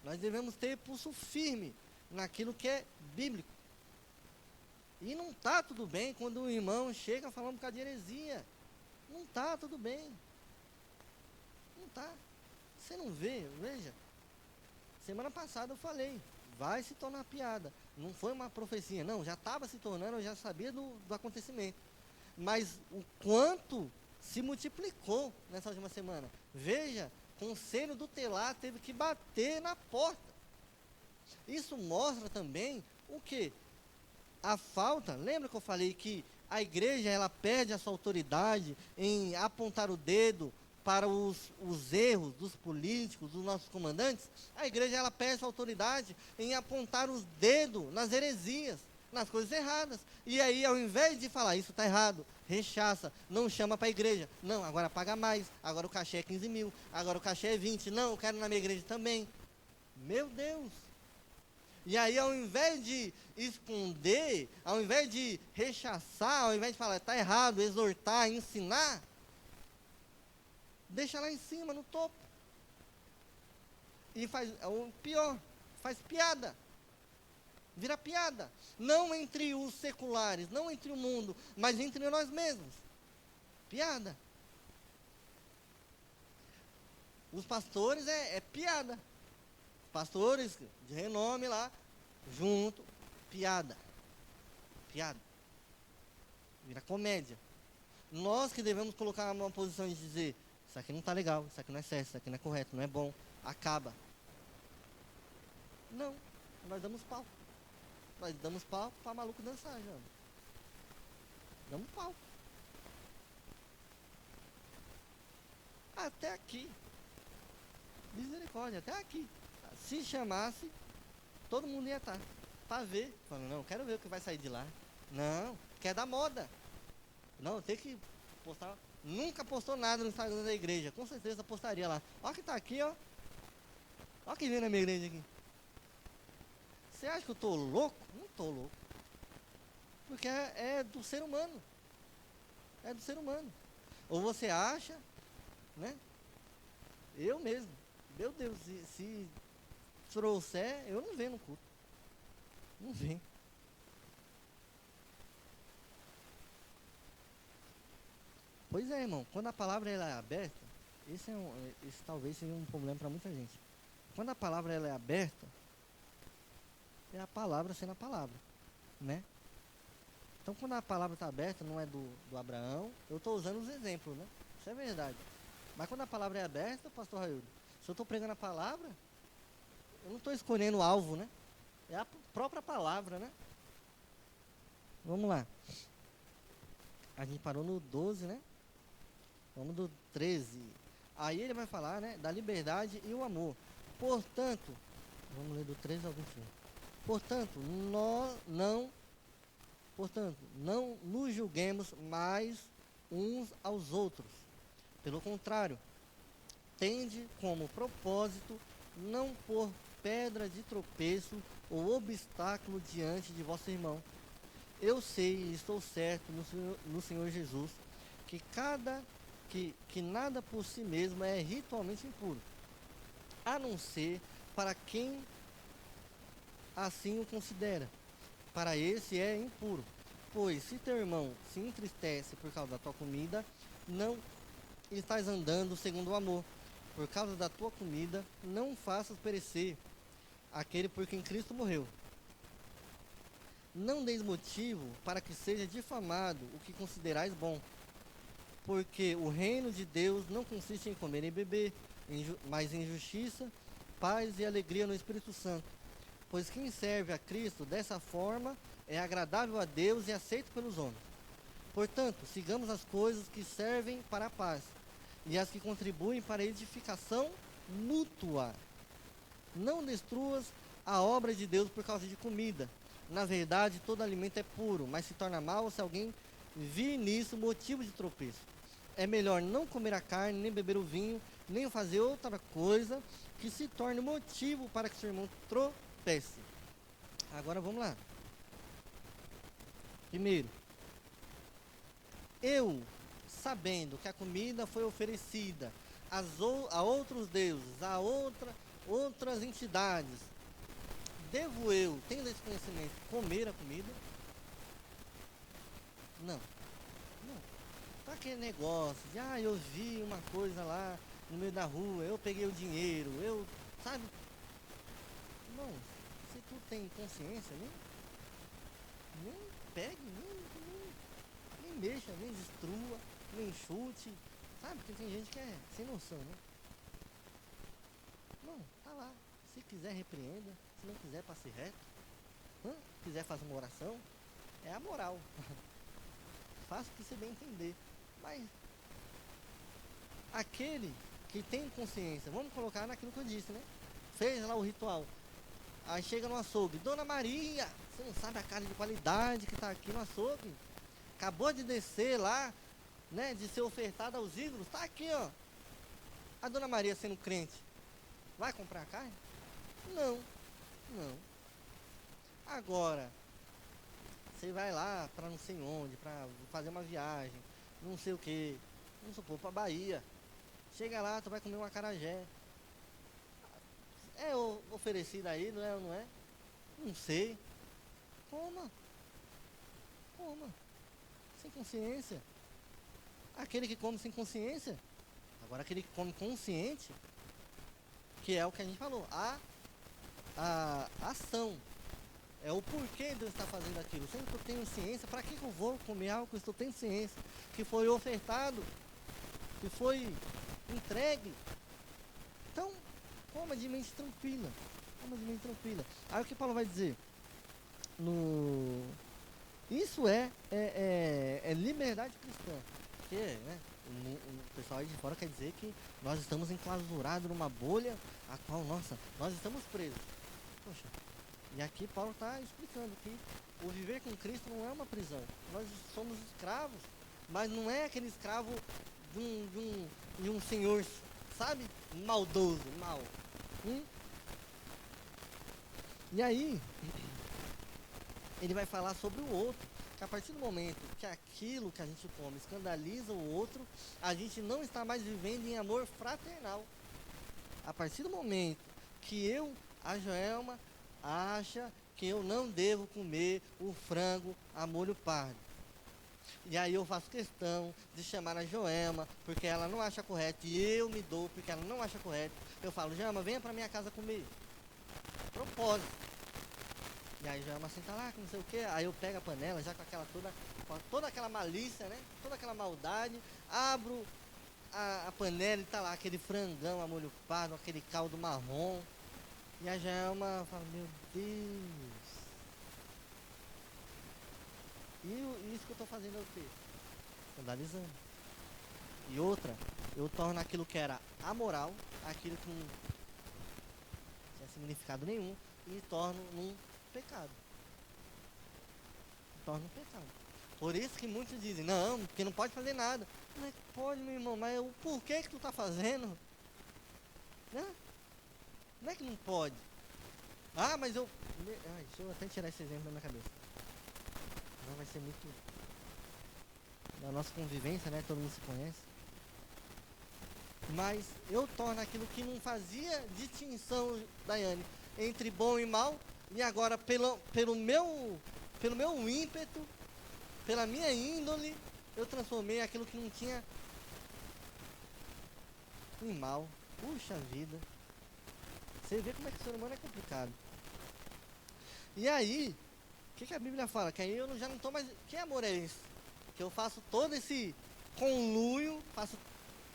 Nós devemos ter pulso firme naquilo que é bíblico. E não está tudo bem quando o irmão chega falando um bocado de heresia. Não está tudo bem. Não está. Você não vê, veja. Semana passada eu falei, vai se tornar piada. Não foi uma profecia, não, já estava se tornando, eu já sabia do acontecimento. Mas o quanto se multiplicou nessa última semana. Veja, o conselho tutelar teve que bater na porta. Isso mostra também o quê? A falta, lembra que eu falei que a igreja ela perde a sua autoridade em apontar o dedo para os erros dos políticos, dos nossos comandantes? A igreja ela perde sua autoridade em apontar os dedos nas heresias, nas coisas erradas. E aí, ao invés de falar, isso está errado, rechaça, não chama para a igreja. Não, agora paga mais, agora o cachê é 15 mil, agora o cachê é 20, não, eu quero na minha igreja também. Meu Deus! E aí, ao invés de esconder, ao invés de rechaçar, ao invés de falar, está errado, exortar, ensinar, deixa lá em cima, no topo. E faz, o pior, faz piada. Vira piada. Não entre os seculares, não entre o mundo, mas entre nós mesmos. Piada. Os pastores é piada. Pastores de renome lá, junto, piada. Piada. Vira comédia. Nós que devemos colocar uma posição de dizer, isso aqui não está legal, isso aqui não é certo, isso aqui não é correto, não é bom, acaba. Não, nós damos pau. Nós damos pau para maluco dançar, já. Damos pau. Até aqui. Misericórdia, até aqui. Se chamasse, todo mundo ia estar. Para ver. Falando, não, quero ver o que vai sair de lá. Não, quer dar moda. Não, tem que postar. Nunca postou nada no Instagram da igreja. Com certeza postaria lá. Olha que está aqui, ó. Olha quem vem na minha igreja aqui. Você acha que eu estou louco? Não estou louco. Porque é do ser humano. É do ser humano. Ou você acha, né? Eu mesmo. Meu Deus, se trouxer, eu não venho no culto. Não venho. Pois é, irmão. Quando a palavra ela é aberta, esse talvez seja um problema para muita gente. Quando a palavra ela é aberta, é a palavra sendo a palavra, né? Então, quando a palavra está aberta, não é do Abraão, eu estou usando os exemplos, né? Isso é verdade. Mas quando a palavra é aberta, pastor Raildo, se eu estou pregando a palavra, eu não estou escolhendo o alvo, né? É a própria palavra, né? Vamos lá. A gente parou no 12, né? Vamos do 13. Aí ele vai falar, né? Da liberdade e o amor. Portanto, vamos ler do 13 ao 21. Portanto, não nos julguemos mais uns aos outros. Pelo contrário, tende como propósito não pôr pedra de tropeço ou obstáculo diante de vosso irmão. Eu sei e estou certo no Senhor Jesus que nada por si mesmo é ritualmente impuro, a não ser para quem assim o considera. Para esse é impuro. Pois se teu irmão se entristece por causa da tua comida, não estás andando segundo o amor. Por causa da tua comida, não faças perecer aquele por quem Cristo morreu. Não deis motivo para que seja difamado o que considerais bom, porque o reino de Deus não consiste em comer e beber, mas em justiça, paz e alegria no Espírito Santo. Pois quem serve a Cristo dessa forma é agradável a Deus e aceito pelos homens. Portanto, sigamos as coisas que servem para a paz e as que contribuem para a edificação mútua. Não destruas a obra de Deus por causa de comida. Na verdade, todo alimento é puro, mas se torna mal se alguém vir nisso motivo de tropeço. É melhor não comer a carne, nem beber o vinho, nem fazer outra coisa que se torne motivo para que seu irmão tropece. Agora vamos lá. Primeiro, eu, sabendo que a comida foi oferecida a outros deuses, a outras entidades, devo eu, tendo esse conhecimento, comer a comida? Não. Tá aquele negócio de, eu vi uma coisa lá no meio da rua, eu peguei o dinheiro, sabe? Não, se tu tem consciência, nem pegue, nem mexa, nem destrua, nem chute, sabe? Porque tem gente que é sem noção, né? Não, tá lá. Se quiser, repreenda. Se não quiser, passe reto. Se quiser, faça uma oração. É a moral. Faça o que você bem entender. Mas aquele que tem consciência, vamos colocar naquilo que eu disse, né? Fez lá o ritual. Aí chega no açougue. Dona Maria, você não sabe a carne de qualidade que está aqui no açougue. Acabou de descer lá, né? De ser ofertada aos ídolos. Está aqui, ó. A Dona Maria, sendo crente, vai comprar carne? Não. Agora, você vai lá para não sei onde, para fazer uma viagem, não sei o que, vamos supor, para Bahia. Chega lá, tu vai comer um acarajé. É oferecido aí, não é ou não é? Não sei. Coma. Sem consciência. Aquele que come sem consciência. Agora aquele que come consciente, que é o que a gente falou, a ação. É o porquê Deus está fazendo aquilo. Sempre que eu tenho ciência, para que eu vou comer algo que eu tenho ciência? Que foi ofertado, que foi entregue. Então, coma de mente tranquila. Aí o que Paulo vai dizer? Isso é liberdade cristã. Porque, né, o pessoal aí de fora quer dizer que nós estamos enclausurados numa bolha a qual, nós estamos presos. Poxa, e aqui Paulo está explicando que o viver com Cristo não é uma prisão. Nós somos escravos, mas não é aquele escravo de um senhor, sabe? Maldoso, mal. E aí, ele vai falar sobre o outro. Que a partir do momento que aquilo que a gente come escandaliza o outro, a gente não está mais vivendo em amor fraternal. A partir do momento que a Joelma, acha que eu não devo comer o frango a molho pardo. E aí eu faço questão de chamar a Joelma, porque ela não acha correto, e eu me dou porque ela não acha correto. Eu falo, Joelma, venha para minha casa comer. Propósito. E aí Joelma senta lá, com não sei o que, aí eu pego a panela, já com aquela toda aquela malícia, né? Toda aquela maldade, abro a panela e tá lá aquele frangão a molho pardo, aquele caldo marrom. E a Joelma fala, meu Deus. E isso que eu estou fazendo é o quê? Escandalizando. E outra, eu torno aquilo que era amoral, aquilo que não tinha significado nenhum, e torno num pecado. Por isso que muitos dizem, não, porque não pode fazer nada. Não é que pode, meu irmão, mas o porquê que tu está fazendo? Né? Não é que não pode. Mas eu... deixa eu até tirar esse exemplo da minha cabeça. Não vai ser muito... Na nossa convivência, né? Todo mundo se conhece. Mas eu torno aquilo que não fazia distinção, Daiane, entre bom e mal. E agora, pelo meu ímpeto, pela minha índole, eu transformei aquilo que não tinha em mal. Puxa vida. Você vê como é que o ser humano é complicado. E aí, o que a Bíblia fala? Que aí eu já não estou mais... Que amor é esse? Que eu faço todo esse conluio,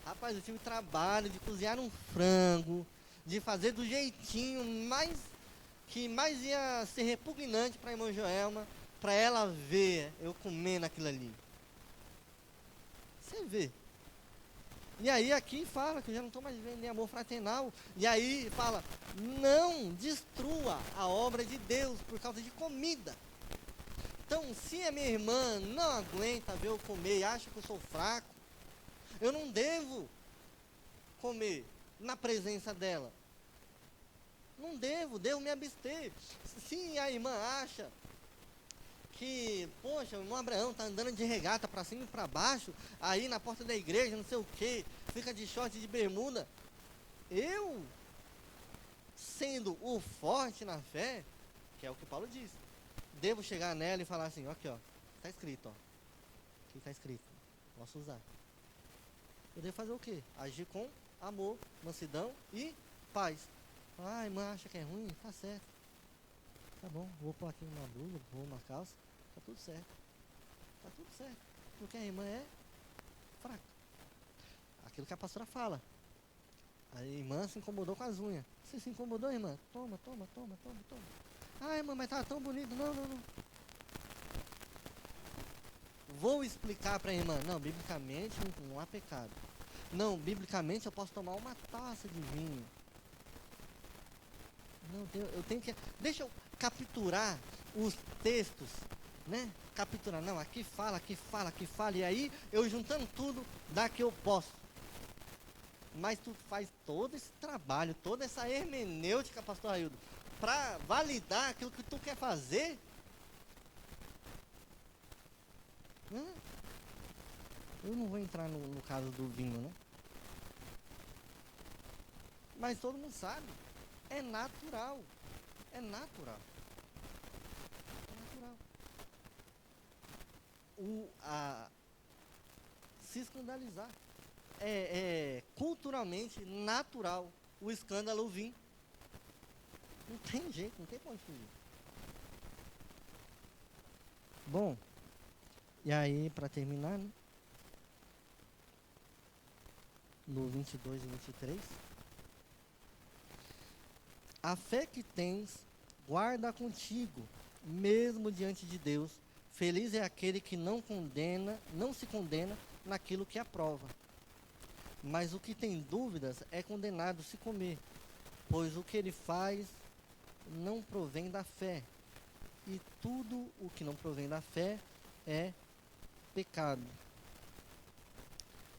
Rapaz, eu tive trabalho de cozinhar um frango, de fazer do jeitinho que mais ia ser repugnante para a irmã Joelma, para ela ver eu comendo aquilo ali. Você vê. E aí aqui fala que eu já não estou mais vivendo em amor fraternal. E aí fala, não destrua a obra de Deus por causa de comida. Então, se a minha irmã não aguenta ver eu comer e acha que eu sou fraco, eu não devo comer na presença dela. Não devo me abster. Se a irmã acha que, poxa, o irmão Abraão está andando de regata para cima e para baixo, aí na porta da igreja, não sei o que, fica de short e de bermuda, eu, sendo o forte na fé, que é o que Paulo diz, devo chegar nela e falar assim, aqui ó, está escrito, ó, aqui está escrito, posso usar. Eu devo fazer o quê? Agir com amor, mansidão e paz. Ah, a irmã acha que é ruim? Tá certo. Tá bom, vou pôr aqui uma blusa, vou uma calça, tá tudo certo. Tá tudo certo. Porque a irmã é fraca. Aquilo que a pastora fala. A irmã se incomodou com as unhas. Você se incomodou, irmã? Toma. Ah, irmã, mas tá tão bonito. Não. Vou explicar para a irmã. Não, biblicamente não há pecado. Não, biblicamente eu posso tomar uma taça de vinho. Não, eu tenho que... Deixa eu capturar os textos, né? Capturar, não, aqui fala. E aí, eu juntando tudo, dá que eu posso. Mas tu faz todo esse trabalho, toda essa hermenêutica, pastor Aildo, para validar aquilo que tu quer fazer. Eu não vou entrar no caso do vinho, né? Mas todo mundo sabe. É natural. Se escandalizar. É culturalmente natural o escândalo vir. Não tem jeito, não tem pra onde fugir. Bom, e aí para terminar, né? No 22 e 23. A fé que tens, guarda contigo, mesmo diante de Deus. Feliz é aquele que não se condena naquilo que aprova. Mas o que tem dúvidas é condenado se comer, pois o que ele faz não provém da fé. E tudo o que não provém da fé é pecado.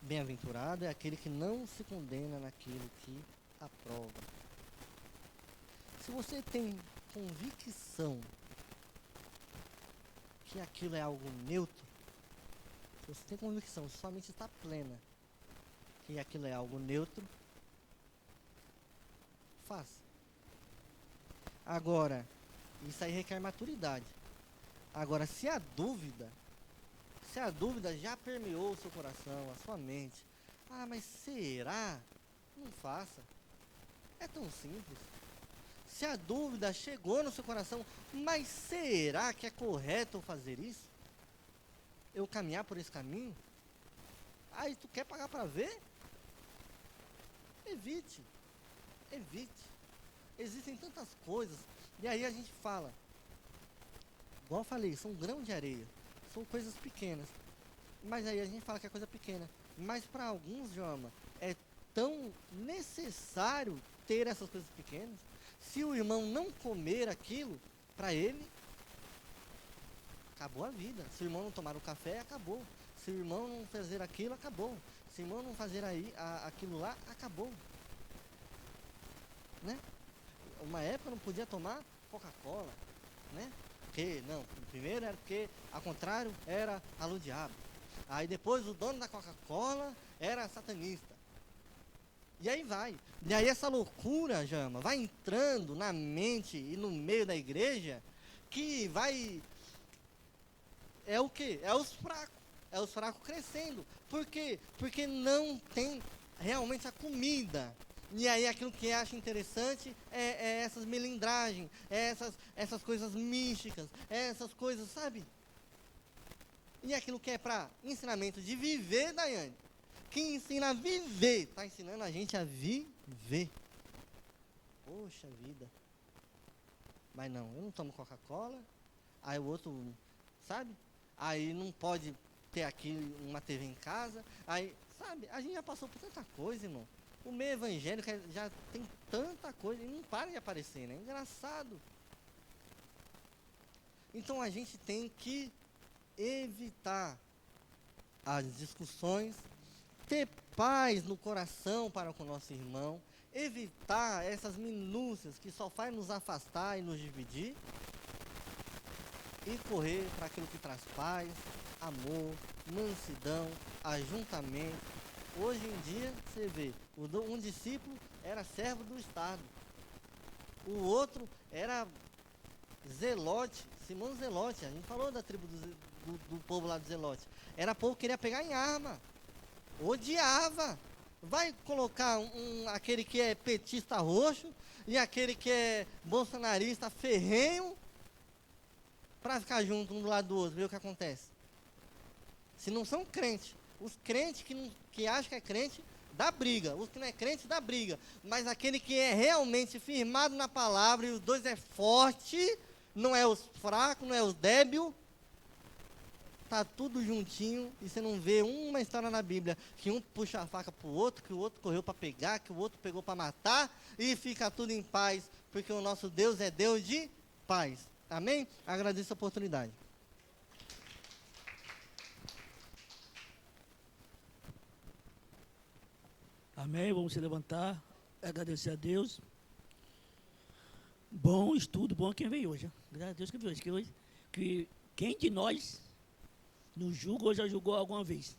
Bem-aventurado é aquele que não se condena naquilo que aprova. Se você tem convicção que aquilo é algo neutro, se você tem convicção, sua mente está plena que aquilo é algo neutro, faça. Agora, isso aí requer maturidade. Agora, se a dúvida já permeou o seu coração, a sua mente, mas será? Não faça. É tão simples. Se a dúvida chegou no seu coração, mas será que é correto fazer isso? Eu caminhar por esse caminho? Aí tu quer pagar para ver? Evite. Existem tantas coisas. E aí a gente fala, igual eu falei, são grãos de areia. São coisas pequenas. Mas aí a gente fala que é coisa pequena. Mas para alguns, Joama, é tão necessário ter essas coisas pequenas. Se o irmão não comer aquilo, para ele, acabou a vida. Se o irmão não tomar o café, acabou. Se o irmão não fazer aquilo, acabou. Se o irmão não fazer aquilo lá, acabou. Né? Uma época não podia tomar Coca-Cola, né? Porque, não, primeiro era porque, ao contrário, era alô diabo. Aí depois o dono da Coca-Cola era satanista. E aí vai. E aí essa loucura, Jama, vai entrando na mente e no meio da igreja, que vai... É o quê? É os fracos. É os fracos crescendo. Por quê? Porque não tem realmente a comida. E aí aquilo que acha interessante é essas melindragens, essas coisas místicas, essas coisas, sabe? E aquilo que é para ensinamento de viver, Daiane, que ensina a viver, está ensinando a gente a viver. Poxa vida. Mas não, eu não tomo Coca-Cola, aí o outro, sabe? Aí não pode ter aqui uma TV em casa, aí Sabe, a gente já passou por tanta coisa, irmão. O meio evangélico já tem tanta coisa e não para de aparecer, né? Engraçado. Então a gente tem que evitar as discussões, ter paz no coração para com o nosso irmão, evitar essas minúcias que só faz nos afastar e nos dividir, e correr para aquilo que traz paz, amor, mansidão, ajuntamento. Hoje em dia, você vê, um discípulo era servo do Estado, o outro era Zelote, Simão Zelote. A gente falou da tribo do povo lá do Zelote. Era povo que queria pegar em arma, odiava. Vai colocar aquele que é petista roxo e aquele que é bolsonarista ferrenho para ficar junto um do lado do outro, ver o que acontece. Se não são crentes, os crentes que acham que é crente, dá briga. Os que não é crente, dá briga. Mas aquele que é realmente firmado na palavra, e os dois é forte, não é os fracos, não é os débil, tá tudo juntinho, e você não vê uma história na Bíblia que um puxa a faca pro outro, que o outro correu para pegar, que o outro pegou para matar, e fica tudo em paz, porque o nosso Deus é Deus de paz. Amém? Agradeço a oportunidade. Amém? Vamos se levantar, agradecer a Deus. Bom estudo, bom quem veio hoje. Graças a Deus que veio hoje. Que quem de nós nos julga ou já julgou alguma vez?